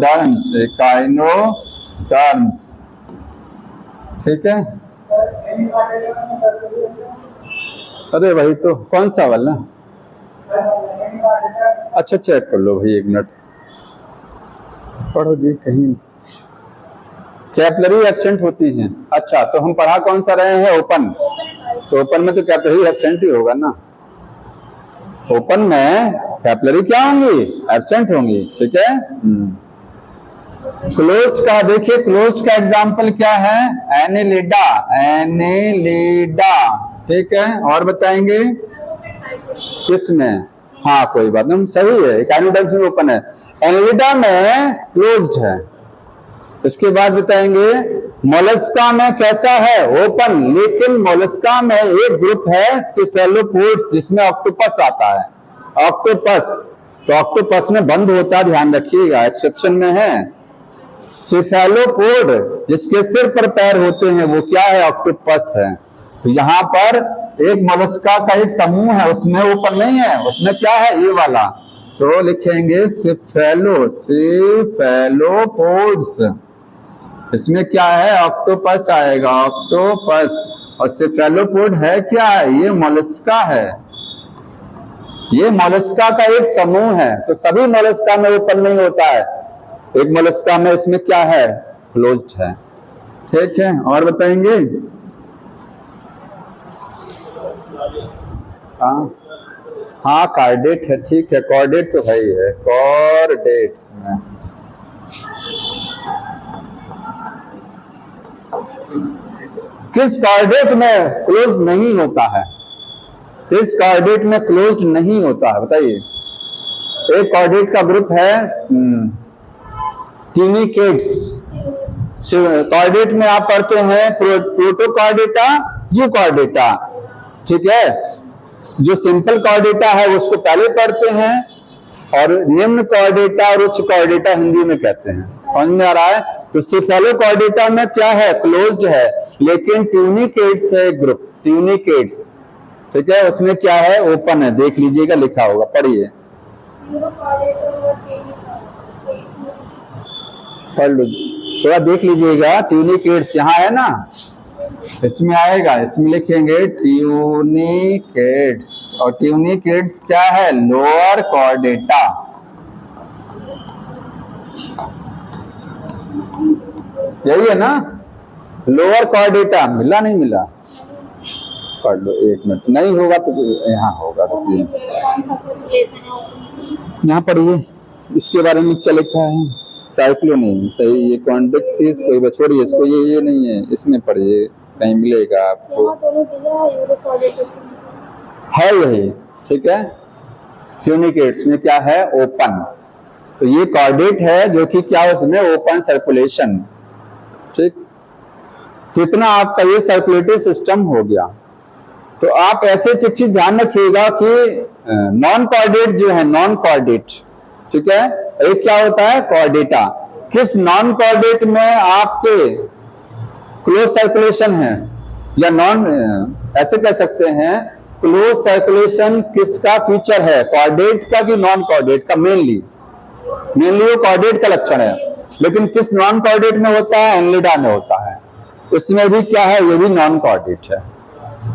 ठीक है। अरे भाई, तो कौन सा वाला? अच्छा चेक कर लो भाई, एक मिनट पढ़ो जी। कहीं कैपिलरी एब्सेंट होती हैं। अच्छा, तो हम पढ़ा कौन सा रहे हैं? ओपन। तो ओपन में तो कैपिलरी एब्सेंट ही होगा ना। ओपन में कैपिलरी क्या होंगी? एब्सेंट होंगी। ठीक है। क्लोज्ड का देखिए, क्लोज्ड का एग्जांपल क्या है? एनेलिडा। ठीक है। और बताएंगे किसमें? हाँ कोई बात नहीं, सही है। इकाइनोडर्म्स में ओपन है, एनेलिडा में क्लोज्ड है। इसके बाद बताएंगे मोलस्का में कैसा है? ओपन। लेकिन मोलस्का में एक ग्रुप है सिफेलोपोड्स, जिसमें ऑक्टोपस आता है। ऑक्टोपस, तो ऑक्टोपस में बंद होता है, ध्यान रखिएगा, एक्सेप्शन में है। सिफेलोपोड जिसके सिर पर पैर होते हैं, वो क्या है? ऑक्टोपस है। तो यहाँ पर एक मोलस्का का एक समूह है, उसमें ओपन नहीं है, उसमें क्या है? ये वाला। तो लिखेंगे सिफेलोपोड्स। इसमें क्या है, ऑक्टोपस आएगा, ऑक्टोपस। और सेफेलोपोड है क्या, ये मोलस्का है, ये मोलस्का का एक समूह है। तो सभी मोलस्का में ओपन नहीं होता है, एक मोलस्का में इसमें क्या है, क्लोज्ड है। ठीक है, और बताएंगे। हाँ हाँ, कार्डेट है, ठीक है, कॉर्डेट तो है ही है, कॉर्डेट्स में। किस कॉर्डेट में क्लोज नहीं होता है, किस कॉर्डेट में क्लोज्ड नहीं होता है, बताइए। एक कॉर्डेट का ग्रुप है ट्यूनिकेट्स। कॉर्डेट में आप पढ़ते हैं प्रोटोकॉर्डेटा, यूकॉर्डेटा, ठीक है। जो सिंपल कॉर्डेटा है उसको पहले पढ़ते हैं, और निम्न कॉर्डेटा और उच्च कॉर्डेटा हिंदी में कहते हैं। समझ में आ रहा है। तो सेफेलोकॉर्डेटा में क्या है, क्लोज्ड है, लेकिन ट्यूनिकेट्स है ग्रुप, ट्यूनिकेट्स, ठीक है, उसमें क्या है, ओपन है। देख लीजिएगा, लिखा होगा, पढ़िए, पढ़ लो, थोड़ा देख लीजिएगा। ट्यूनिकेट्स यहाँ है ना, इसमें आएगा, इसमें लिखेंगे ट्यूनिकेट्स। और ट्यूनिकेट्स क्या है, लोअर कॉर्डेटा, यही है ना, लोअर कॉर्डेटा। मिला, नहीं मिला, पढ़ लो, एक मिनट, नहीं होगा तो यहाँ होगा, रुकिए, यहाँ पढ़िए, इसके बारे में क्या लिखा है, साइक्लो नहीं सही, ये कॉन्टेक्ट चीज कोई छोड़िए इसको, ये नहीं है, इसमें पढ़िए, कहीं मिलेगा आपको, है यही, ठीक है। ट्यूनिकेट्स में क्या है, ओपन। तो ये कॉर्डेट है जो कि क्या, उसमें ओपन सर्कुलेशन, ठीक। तो इतना आपका ये सर्कुलेटरी सिस्टम हो गया। तो आप ऐसे चीज ध्यान रखिएगा कि नॉन कॉर्डेट जो है, नॉन कॉर्डेट, ठीक है, एक क्या होता है, कॉर्डेटा। किस नॉन कॉर्डेट में आपके क्लोज सर्कुलेशन है, या नॉन, ऐसे कह सकते हैं, क्लोज सर्कुलेशन किसका फीचर है, कॉर्डेट का कि नॉन कॉर्डेट का। मेनली वो कॉर्डेट का लक्षण है, लेकिन किस नॉन कॉर्डेट में होता है, एनलिडा में होता है। उसमें भी क्या है, ये भी नॉन कॉर्डेट है,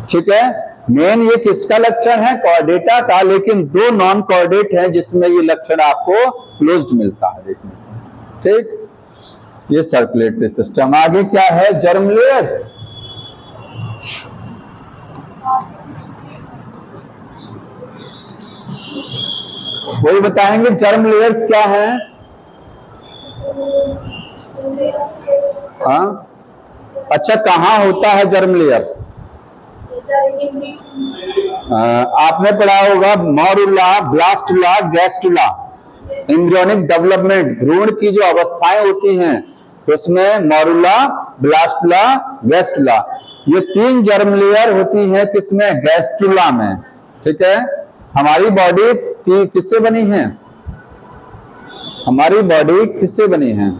ठीक है। मेन ये किसका लक्षण है, कॉर्डेटा का, लेकिन दो नॉन कॉर्डेट है जिसमें ये लक्षण आपको क्लोज्ड मिलता है, देखने को, ठीक। ये सर्कुलेटरी सिस्टम। आगे क्या है, जर्म लेयर्स। वही बताएंगे, जर्म लेयर्स क्या है। हाँ, अच्छा, कहाँ होता है जर्म लेयर, आपने पढ़ा होगा, मॉरुला, ब्लास्टुला, गैस्टुला। एम्ब्रियोनिक डेवलपमेंट, भ्रूण की जो अवस्थाएं होती हैं, तो उसमें मॉरुला, ब्लास्टुला, गैस्टुला, ये तीन जर्म लेयर होती है, किसमें, गैस्टुला में, ठीक है। हमारी बॉडी किससे बनी है, हमारी बॉडी किससे बनी है,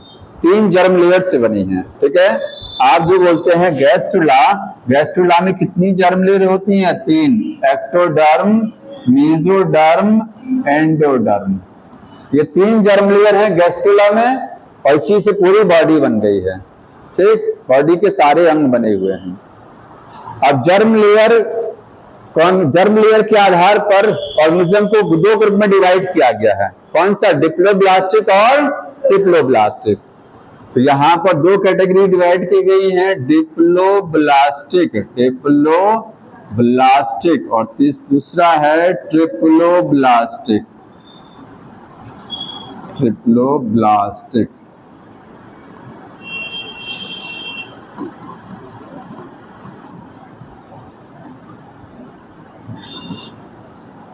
तीन जर्म लेयर से बनी है, ठीक है। आप जो बोलते हैं गैस्ट्रुला, गैस्ट्रुला में कितनी जर्म लेयर होती हैं, तीन, एक्टोडर्म, मेसोडर्म, एंडोडर्म। ये तीन जर्म लेयर है गैस्ट्रुला में, और इसी से पूरी बॉडी बन गई है, ठीक, बॉडी के सारे अंग बने हुए हैं। अब जर्म लेयर के आधार पर ऑर्गेनिज्म को दो ग्रुप में डिवाइड किया गया है, कौन सा, डिप्लोब्लास्टिक और ट्रिप्लोब्लास्टिक। तो यहाँ पर दो कैटेगरी डिवाइड की गई हैं, डिप्लोब्लास्टिक, और दूसरा है ट्रिप्लोब्लास्टिक।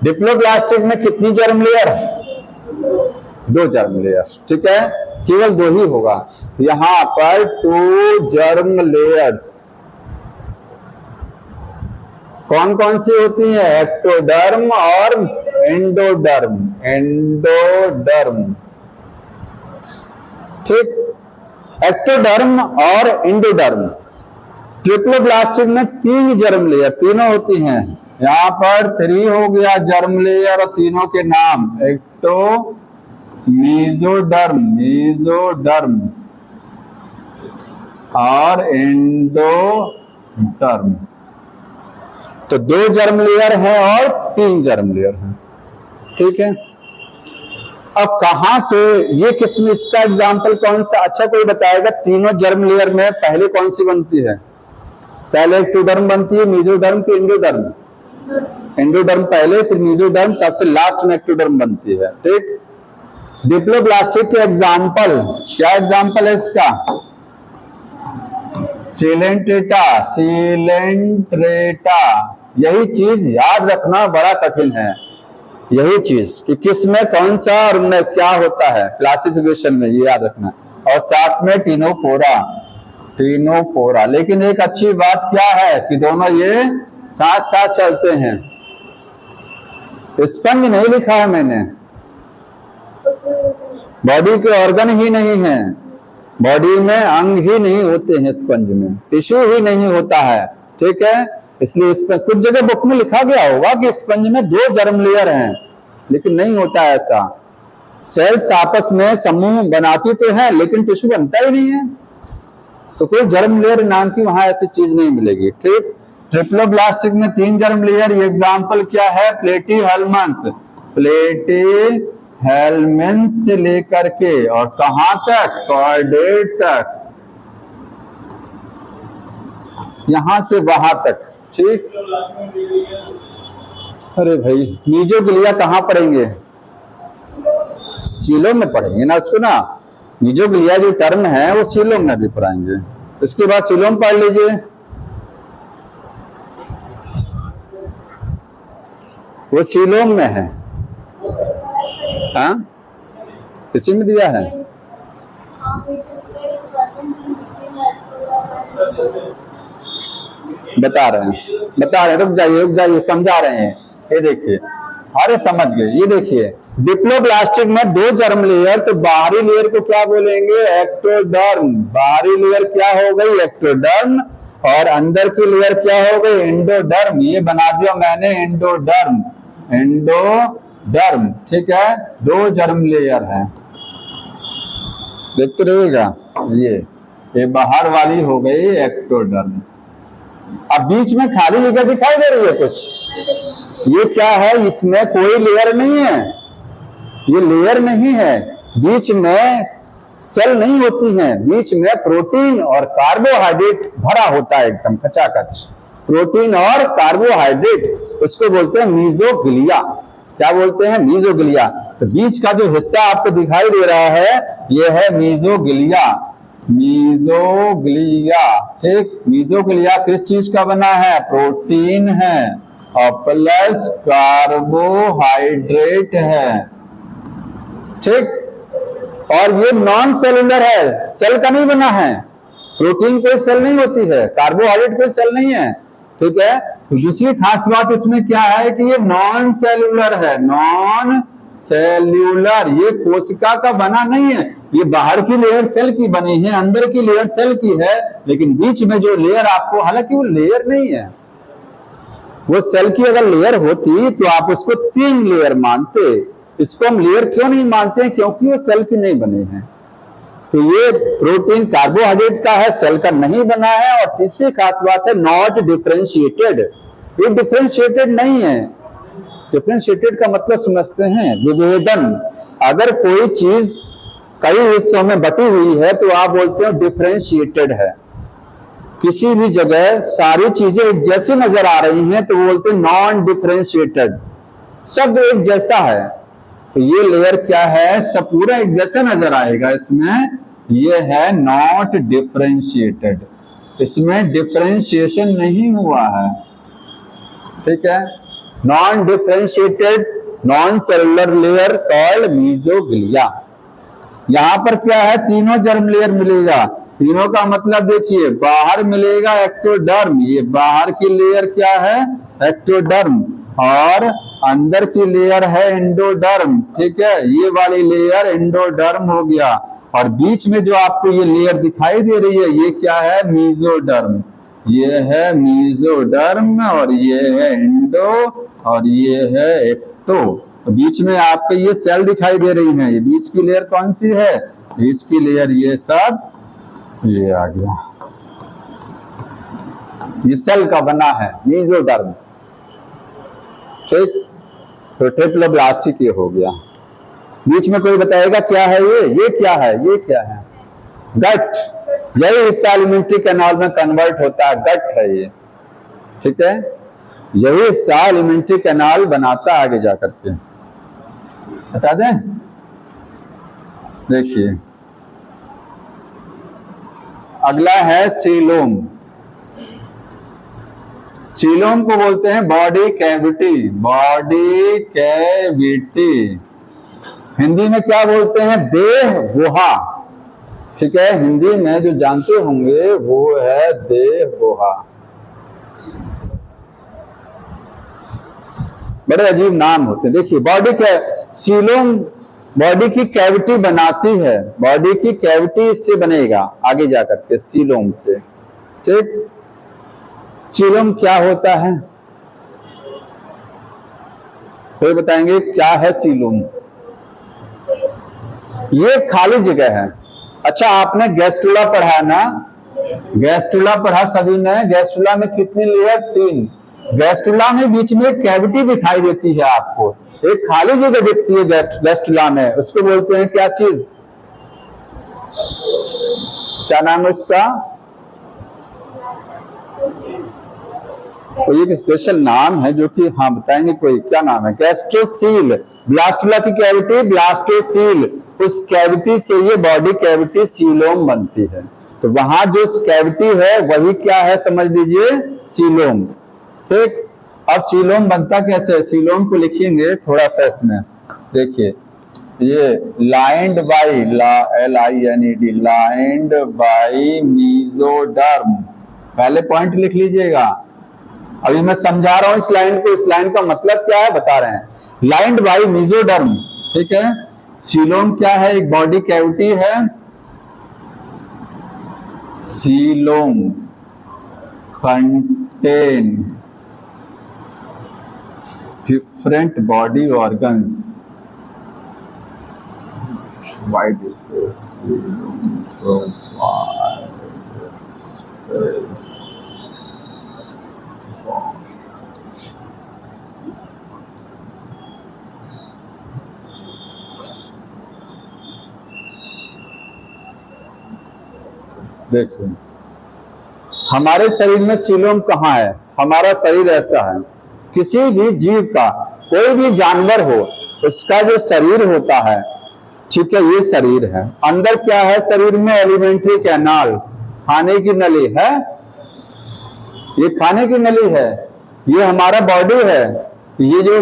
डिप्लोब्लास्टिक में कितनी जर्म लेयर, दो जर्म लेयर, ठीक है, केवल दो ही होगा। यहां पर 2 जर्म लेयर्स कौन कौन सी होती हैं, एक्टोडर्म और एंडोडर्म, ठीक, एक्टोडर्म और एंडोडर्म। ट्रिप्लोब्लास्टिक में 3 जर्म लेयर, तीनों होती हैं, यहां पर 3 हो गया जर्म लेयर, और तीनों के नाम, एक्टो, मेसोडर्म, और एंडोडर्म। तो 2 जर्म लेयर है और 3 जर्म लेयर है, ठीक है। अब कहां से ये किस्म, इसका एग्जाम्पल कौन सा? अच्छा कोई बताएगा तीनों जर्म लेयर में पहले कौन सी बनती है? पहले एक्टोडर्म बनती है, मेसोडर्म की एंडोडर्म? एंडोडर्म पहले, फिर मेसोडर्म, सबसे लास्ट में एक्टोडर्म बनती है, ठीक। डिप्लोब्लास्टिक के एग्जाम्पल, क्या एग्जाम्पल है इसका? Coelenterata, Coelenterata. यही चीज याद रखना बड़ा कठिन है, यही चीज कि किस में कौन सा और में क्या होता है क्लासिफिकेशन में, ये याद रखना। और साथ में टिनोफोरा, टिनोफोरा। लेकिन एक अच्छी बात क्या है कि दोनों ये साथ साथ चलते हैं। स्पंज नहीं लिखा है मैंने, बॉडी के ऑर्गन ही नहीं है, बॉडी में अंग ही नहीं होते हैं, स्पंज में टिश्यू ही नहीं होता है, ठीक है। इसलिए इस पर कुछ जगह बुक में लिखा गया होगा कि स्पंज में 2 जर्म लेयर हैं, लेकिन नहीं होता ऐसा। सेल्स आपस में समूह बनाती तो है लेकिन टिश्यू बनता ही नहीं है, तो कोई जर्म लेयर नाम की वहां ऐसी चीज नहीं मिलेगी, ठीक। ट्रिप्लोब्लास्टिक में 3 जर्म लेयर, ये एग्जाम्पल क्या है? प्लेटीहेल्मिन्थ, प्लेटीहेल्मिन्थ से लेकर के और कहां तक? कॉर्डेट तक, यहां से वहां तक, ठीक। अरे भाई मीजोग्लिया कहां पढ़ेंगे? सीलोम में पढ़ेंगे ना उसको ना। मीजोग्लिया जो टर्म है वो सीलोम में भी पढ़ाएंगे। इसके बाद सीलोम पढ़ लीजिए, वो सीलोम में है, हाँ इसी में दिया है। बता रहे हैं, रुक जाइए, समझा रहे हैं। ये देखिए, अरे समझ गए, ये देखिए डिप्लोब्लास्टिक में 2 जर्म लेयर, तो बाहरी लेयर को क्या बोलेंगे? एक्टोडर्म। बाहरी लेयर क्या हो गई? एक्टोडर्म। और अंदर की लेयर क्या हो गई? एंडोडर्म। ये बना दिया मैंने एंडोडर्म, एंडोडर्म, ठीक है। 2 जर्म लेयर है, देखते रहिएगा। ये बाहर वाली हो गई एक्टोडर्म। अब बीच में खाली जगह दिखाई दे रही है कुछ, ये क्या है? इसमें कोई लेयर नहीं है, ये लेयर नहीं है। बीच में सेल नहीं होती हैं, बीच में प्रोटीन और कार्बोहाइड्रेट भरा होता है, एकदम खचाखच प्रोटीन और कार्बोहाइड्रेट। उसको बोलते हैं मीजोग्लिया। क्या बोलते हैं? मीजोग्लिया। तो बीच का जो हिस्सा आपको दिखाई दे रहा है ये है मीजोग्लिया, मीजोग्लिया, ठीक। मीजोग्लिया किस चीज का बना है? प्रोटीन है और प्लस कार्बोहाइड्रेट है, ठीक। और ये नॉन सेलुलर है, सेल का नहीं बना है। प्रोटीन कोई सेल नहीं होती है, कार्बोहाइड्रेट कोई सेल नहीं है, ठीक है। तो दूसरी खास बात इसमें क्या है कि ये नॉन सेलुलर है, नॉन सेल्यूलर। ये कोशिका का बना नहीं है, ये बाहर की लेयर सेल की बनी है, अंदर की लेयर सेल की है, लेकिन बीच में जो लेयर आपको, हालांकि वो लेयर नहीं है, वो सेल की अगर लेयर होती तो आप उसको 3 लेयर मानते। इसको हम लेयर क्यों नहीं मानते हैं? क्योंकि वो सेल की नहीं बने हैं। तो ये प्रोटीन कार्बोहाइड्रेट का है, सेल का नहीं बना है। और तीसरी खास बात है नॉट डिफरेंशिएटेड, ये डिफरेंशिएटेड नहीं है। डिफरेंशिएटेड का मतलब समझते हैं? विभेदन। अगर कोई चीज कई हिस्सों में बटी हुई है तो आप बोलते हो डिफरेंशिएटेड है। किसी भी जगह सारी चीजें एक जैसी नजर आ रही हैं तो बोलते हैं नॉन डिफरेंशिएटेड, सब एक जैसा है। तो ये लेयर क्या है? सब पूरा एक जैसा नजर आएगा इसमें, ये है नॉट डिफरेंशिएटेड, इसमें डिफरेंशिएशन नहीं हुआ है, ठीक है। Non differentiated non cellular layer called mesoglea. यहां पर क्या है? तीनों जर्म लेयर मिलेगा। तीनों का मतलब देखिए, बाहर मिलेगा एक्टोडर्म, ये बाहर की लेयर क्या है? एक्टोडर्म। और अंदर की लेयर है एंडोडर्म, ठीक है। ये वाली लेयर एंडोडर्म हो गया। और बीच में जो आपको ये लेयर दिखाई दे रही है ये क्या है? मीजोडर्म। ये है मीजोडर्म और ये है एंडो और ये है एक्टो। तो बीच में आपको ये सेल दिखाई दे रही है। ये बीच की लेयर कौन सी है? बीच की लेयर ये सब ये आ गया, ये सेल का बना है मेसोडर्म, ठीक। तो ट्रिप्लोब्लास्टिक ये हो गया। बीच में कोई बताएगा क्या है ये क्या है, ये क्या है? गट। यही हिस्सा एलिमेंट्री कैनाल में कन्वर्ट होता है, गट है ये, ठीक है। यही हिस्सा एलिमेंट्री कैनाल बनाता है आगे जाकर के। हटा दें, देखिए अगला है सीलोम। सीलोम को बोलते हैं body cavity, body cavity. Hindi में क्या बोलते हैं? देह गुहा, ठीक है। हिंदी में जो जानते होंगे वो है देह गुहा। बड़े अजीब नाम होते हैं। देखिए बॉडी क्या, सीलोम बॉडी की कैविटी बनाती है, बॉडी की कैविटी इससे बनेगा आगे जाकर के, सीलोम से, ठीक। सीलोम क्या होता है? कोई बताएंगे क्या है सीलोम? ये खाली जगह है। अच्छा आपने गैस्ट्रुला पढ़ा ना, गैस्ट्रुला पढ़ा सभी ने। गैस्ट्रुला में कितनी लेयर? 3। गैस्ट्रुला में बीच में एक कैविटी दिखाई देती है आपको, एक खाली जगह दिखती है गैस्ट्रुला में, उसको बोलते हैं क्या चीज? क्या नाम है उसका? कोई एक स्पेशल नाम है जो कि हाँ बताएंगे, कोई क्या नाम है? गैस्ट्रोसील। ब्लास्टुला की कैविटी ब्लास्टोसील, उस कैविटी से ये बॉडी कैविटी सीलोम बनती है। तो वहां जो कैविटी है वही क्या है समझ लीजिए, सीलोम, ठीक। अब सीलोम बनता कैसे है? सीलोम को लिखेंगे थोड़ा सा इसमें, देखिए ये lined by, LINED, lined by mesoderm. पहले पॉइंट लिख लीजिएगा। अभी मैं समझा रहा हूं इस लाइन को, इस लाइन का मतलब क्या है बता रहे हैं। लाइंड बाई मेसोडर्म, ठीक है। सीलोम क्या है? एक बॉडी कैविटी है। Coelom contain different body organs, wide space, देखिए हमारे शरीर में सीलोम कहाँ है? हमारा शरीर ऐसा है, किसी भी जीव का, कोई भी जानवर हो, उसका जो शरीर होता है, ठीक है, ये शरीर है। अंदर क्या है शरीर में? एलिमेंट्री कैनाल, खाने की नली है, ये खाने की नली है, ये हमारा बॉडी है। तो ये जो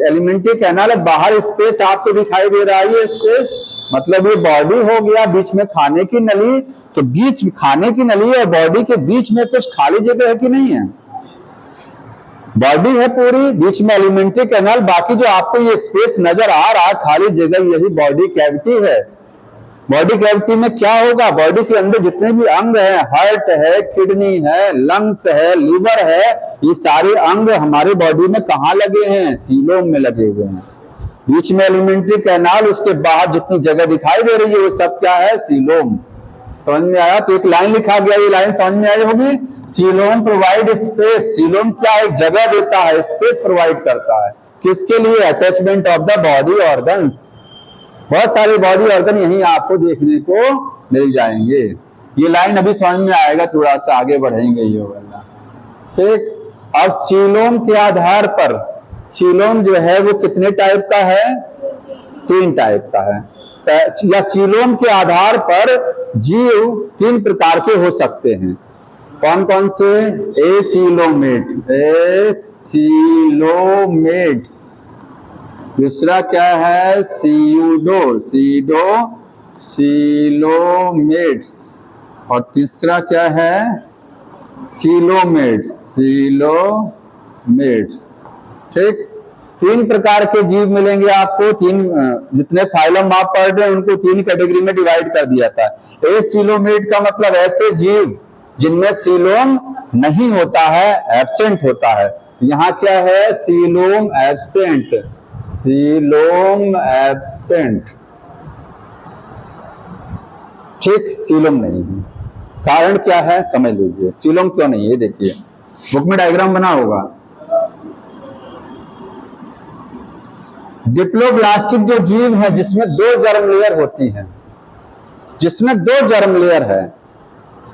एलिमेंट्री कैनाल है, बाहर स्पेस आपको दिखाई दे रहा है, ये स्पेस मतलब ये बॉडी हो गया, बीच में खाने की नली। तो बीच में खाने की नली और बॉडी के बीच में कुछ खाली जगह है कि नहीं है? बॉडी है पूरी, बीच में एलिमेंट्री कैनाल, बाकी जो आपको ये स्पेस नजर आ रहा है खाली जगह, यही बॉडी कैविटी है। बॉडी कैविटी में क्या होगा? बॉडी के अंदर जितने भी अंग हैं, हार्ट है, किडनी है, लंग्स है, लीवर है, ये सारे अंग हमारे बॉडी में कहाँ लगे हैं? सीलोम में लगे हुए हैं। बीच में एलिमेंट्री कैनाल, उसके बाहर जितनी जगह दिखाई दे रही है वो सब क्या है? सीलोम। समझ में आया? तो एक लाइन लिखा गया, ये लाइन समझ में आई होगी। सीलोम प्रोवाइड स्पेस, सीलोम क्या एक जगह देता है, स्पेस प्रोवाइड करता है, किसके लिए? Attachment of the body organs. बहुत सारे बॉडी ऑर्गन यही आपको देखने को मिल जाएंगे। ये लाइन अभी समझ में आएगा, थोड़ा सा आगे बढ़ेंगे ये वाला, ठीक। अब सीलोम के आधार पर, सीलोम जो है वो कितने टाइप का है? 3 टाइप का है। या सीलोम के आधार पर जीव 3 प्रकार के हो सकते हैं। कौन कौन से? एसीलोमेट, एसीलोमेट्स। दूसरा क्या है? Pseudo, SIDO coelomates. और तीसरा क्या है? सीलोमेट्स, सीलोमेट्स, ठीक। 3 प्रकार के जीव मिलेंगे आपको। 3 जितने फाइलम आप पढ़ रहे हैं उनको 3 कैटेगरी में डिवाइड कर दिया था। एसीलोमेट का मतलब ऐसे जीव जिनमें सीलोम नहीं होता है, एब्सेंट होता है। यहाँ क्या है? सीलोम एब्सेंट, सीलोम एब्सेंट, ठीक, सीलोम नहीं है। कारण क्या है समझ लीजिए, सीलोम क्यों नहीं है, ये देखिए बुक में डायग्राम बना होगा। डिप्लोब्लास्टिक जो जीव है जिसमें 2 जर्म लेयर होती हैं, जिसमें 2 जर्म लेयर है,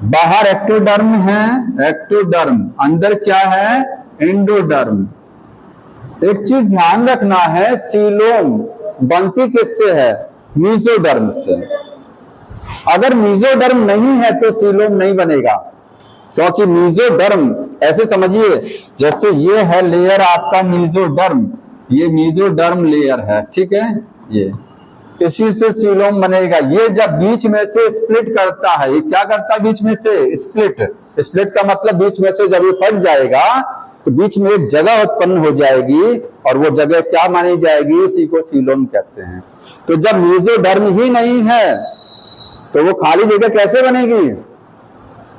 बाहर एक्टोडर्म है, एक्टोडर्म, अंदर क्या है एंडोडर्म। एक चीज ध्यान रखना है, सीलोम बनती किससे है, मीजोडर्म से। अगर मीजोडर्म नहीं है तो सीलोम नहीं बनेगा, क्योंकि मीजोडर्म ऐसे समझिए जैसे ये है लेयर आपका मीजोडर्म, ये मीजोडर्म लेयर है, ठीक है, ये इसी से सीलोम बनेगा। ये जब बीच में से स्प्लिट करता है, ये क्या करता है बीच में से स्प्लिट, स्प्लिट का मतलब बीच में से जब ये फट जाएगा तो बीच में एक जगह उत्पन्न हो जाएगी और वो जगह क्या मानी जाएगी, उसी को सीलोम कहते हैं। तो जब मीजोडर्म ही नहीं है तो वो खाली जगह कैसे बनेगी,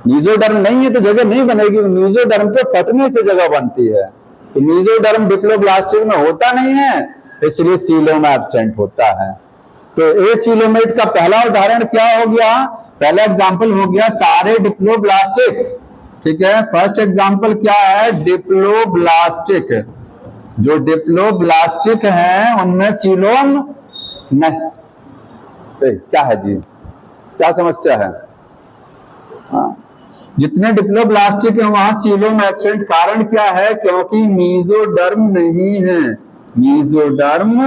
मीजोडर्म नहीं है तो जगह नहीं बनेगी, मीजोडर्म के फटने से जगह बनती है। तो मीजोडर्म डिप्लोब्लास्टिक में होता नहीं है, इसलिए सीलोम एब्सेंट होता है। तो एसीलोमेट का पहला उदाहरण क्या हो गया, पहला एग्जांपल हो गया सारे डिप्लोब्लास्टिक, ठीक है। फर्स्ट एग्जांपल क्या है, डिप्लोब्लास्टिक। जो डिप्लोब्लास्टिक हैं उनमें सीलोम नहीं, क्या है जी, क्या समस्या है, हाँ। जितने डिप्लोब्लास्टिक है वहां सीलोम एब्सेंट, कारण क्या है, क्योंकि मीजोडर्म नहीं है, मीजोडर्म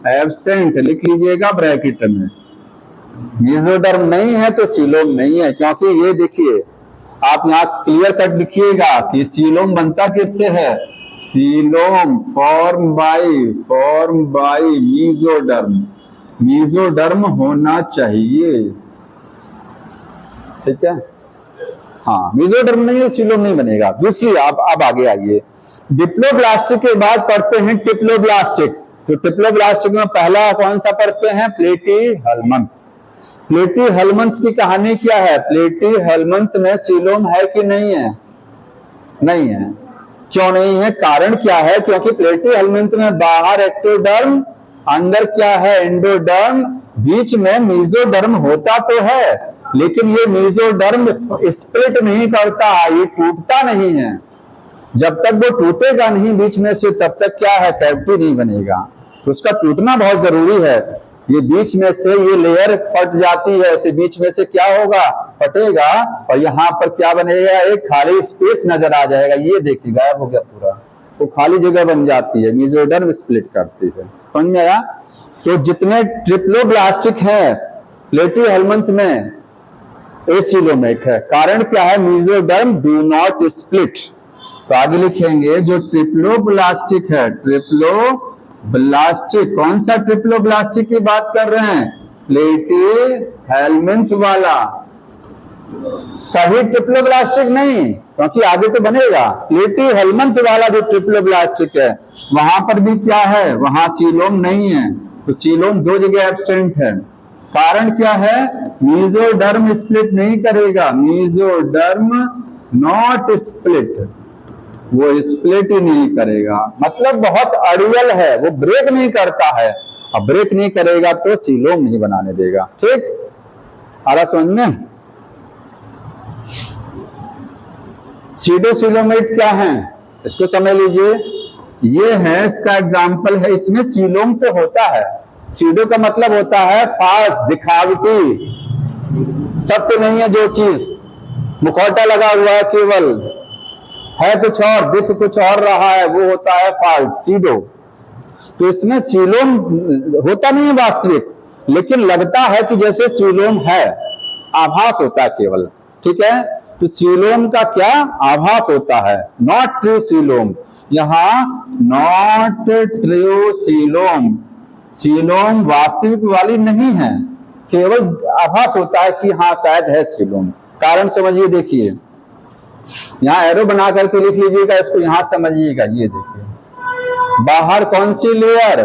एब्सेंट, लिख लीजिएगा ब्रैकेट में, मीजोडर्म नहीं है तो सीलोम नहीं है। क्योंकि ये देखिए आप यहाँ क्लियर कट लिखिएगा कि सीलोम बनता किससे है, coelom form by mesoderm, mesoderm होना चाहिए, ठीक है, हाँ मीजोडर्म नहीं है सीलोम नहीं बनेगा। दूसरी अब आगे आइए, डिप्लोब्लास्टिक के बाद पढ़ते हैं टिप्लोब्लास्टिक। तो टिप्लोब्लास्टिक में पहला कौन सा पढ़ते हैं, प्लेटीहेल्मंथ। प्लेटीहेल्मंथ की कहानी क्या है, प्लेटीहेल्मंथ में सीलोम है कि नहीं है, नहीं है। क्यों नहीं है, कारण क्या है, क्योंकि प्लेटीहेल्मंथ में बाहर एक्टोडर्म, अंदर क्या है एंडोडर्म, बीच में मीजोडर्म होता तो है, लेकिन ये मीजोडर्म स्प्लिट नहीं करता, ये टूटता नहीं है। जब तक वो टूटेगा नहीं बीच में से तब तक क्या है, कैविटी नहीं बनेगा। तो उसका टूटना बहुत जरूरी है। ये बीच में से ये लेयर फट जाती है, ऐसे बीच में से क्या होगा, फटेगा और यहाँ पर क्या बनेगा, एक खाली स्पेस नजर आ जाएगा, ये देखिए गायब हो गया पूरा, तो खाली जगह बन जाती है, मीजोडर्म स्प्लिट करती है, समझ में आया। तो जितने ट्रिप्लोब्लास्टिक हैं प्लेटीहेल्मंथ में एसीलोमेट है, कारण क्या है, मीजोडर्म डू नॉट स्प्लिट। तो आगे लिखेंगे जो ट्रिप्लोब्लास्टिक है, ट्रिप्लोब्लास्टिक, कौन सा ट्रिप्लोब्लास्टिक की बात कर रहे हैं, प्लेटीहेल्मंथ वाला, सही ट्रिप्लोब्लास्टिक नहीं, क्योंकि आगे तो बनेगा। प्लेटीहेल्मंथ वाला जो ट्रिप्लोब्लास्टिक है वहां पर भी क्या है, वहां सीलोम नहीं है, तो सीलोम 2 जगह एब्सेंट है। कारण क्या है, मीजोडर्म स्प्लिट नहीं करेगा, मीजोडर्म नॉट स्प्लिट, वो स्प्लिट ही नहीं करेगा, मतलब बहुत अड़ियल है, वो ब्रेक नहीं करता है, अब ब्रेक नहीं करेगा तो सीलोम नहीं बनाने देगा, ठीक, आ रहा समझ में। सीडोसीलोमेट क्या है, इसको समझ लीजिए, ये है इसका एग्जाम्पल है, इसमें सीलोम तो होता है, सीडो का मतलब होता है फास्ट, दिखावटी, सत्य नहीं है जो चीज, मुखौटा लगा हुआ है केवल, है कुछ और, दिख कुछ और रहा है, वो होता है फाल्स, सीडो। तो इसमें सीलोम होता नहीं है वास्तविक, लेकिन लगता है कि जैसे सीलोम है, आभास होता है केवल, ठीक है। तो सीलोम का क्या आभास होता है, नॉट ट्रू सीलोम, यहां नॉट ट्रू सीलोम, सीलोम वास्तविक वाली नहीं है, केवल आभास होता है कि हाँ शायद है सीलोम। कारण समझिए, देखिए यहां एरो बना करके लिख लीजिएगा, इसको यहां समझिएगा, ये देखिए बाहर कौन सी लेयर,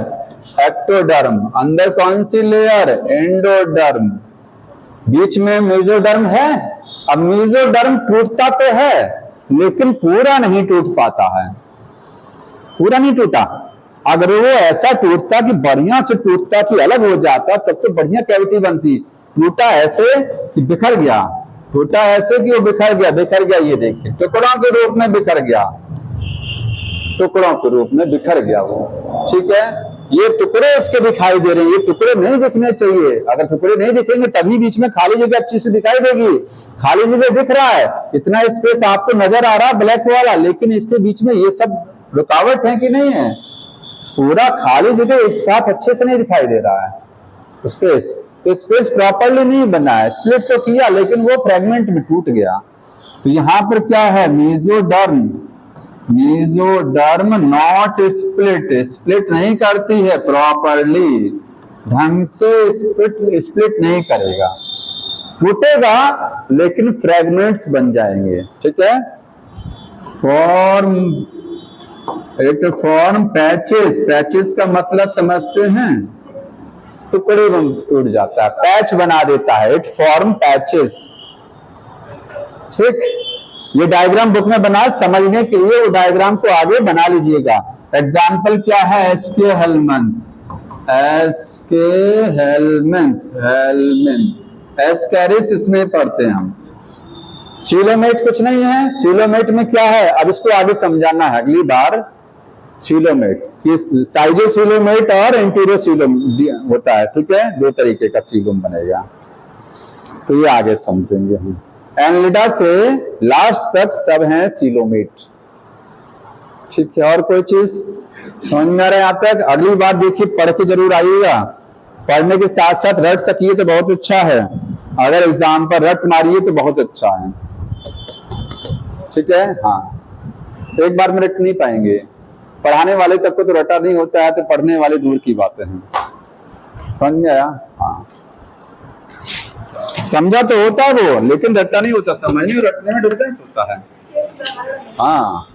एक्टोडर्म, अंदर कौन सी लेयर, एंडोडर्म, बीच में मीजोडर्म है। अब मीजोडर्म टूटता तो है लेकिन पूरा नहीं टूट पाता है, पूरा नहीं टूटा। अगर वो ऐसा टूटता कि बढ़िया से टूटता कि अलग हो जाता तब तो बढ़िया कैविटी बनती, टूटा ऐसे कि बिखर गया, टूटा ऐसे कि वो बिखर गया, ये देखिए टुकड़ों के रूप में बिखर गया, टुकड़ों के रूप में बिखर गया वो। ठीक है, ये टुकड़े इसके दिखाई दे रहे हैं, ये टुकड़े नहीं दिखने चाहिए। अगर टुकड़े नहीं दिखेंगे तभी बीच में खाली जगह अच्छी से दिखाई देगी। खाली जगह दिख रहा है, इतना स्पेस आपको नजर आ रहा है ब्लैक वाला, लेकिन इसके बीच में ये सब रुकावट है कि नहीं है? पूरा खाली जगह एक साथ अच्छे से नहीं दिखाई दे रहा है स्पेस। तो स्पेस प्रॉपरली नहीं बना है, स्प्लिट तो किया लेकिन वो फ्रेगमेंट में टूट गया। तो यहां पर क्या है, mesoderm, mesoderm not split, split नहीं करती है प्रॉपरली, ढंग से स्प्लिट नहीं करेगा, टूटेगा लेकिन फ्रेगमेंट्स बन जाएंगे। ठीक है, form, it form patches, patches का मतलब समझते हैं, टुकड़े टूट जाता है, पैच बना देता है, इट फॉर्म पैचेस। ठीक, ये डायग्राम बुक में बना, समझने के लिए वो डायग्राम को आगे बना लीजिएगा। एग्जाम्पल क्या है, एसके हेलमंथ, एसके हेलमंथ, हेलमंथ, एस्कैरिस इसमें पढ़ते हैं हम। सीलोमेट कुछ नहीं है, सीलोमेट में क्या है अब इसको आगे समझाना है अगली बार। सीलोमेट, ये साइजो सीलोमेट और एंटीरियर सीलोम होता है। ठीक है, दो तरीके का सीलोम बनेगा, तो ये आगे समझेंगे हम। एनलिडा से लास्ट तक सब हैं सीलोमेट। ठीक है, और कोई चीज समझ में आ रहा है यहाँ तक? अगली बार देखिए पढ़ के जरूर आइएगा, पढ़ने के साथ साथ रट सकिए तो बहुत अच्छा है, अगर एग्जाम पर रट मारिए तो बहुत अच्छा है। ठीक है, हाँ, एक बार में रट नहीं पाएंगे, पढ़ाने वाले तक को तो रटा नहीं होता है, तो पढ़ने वाले दूर की बातें हैं। समझ में आया? हाँ, समझा तो होता है वो, लेकिन रटा नहीं होता, समझने और रटने में डिफरेंस होता है। हाँ,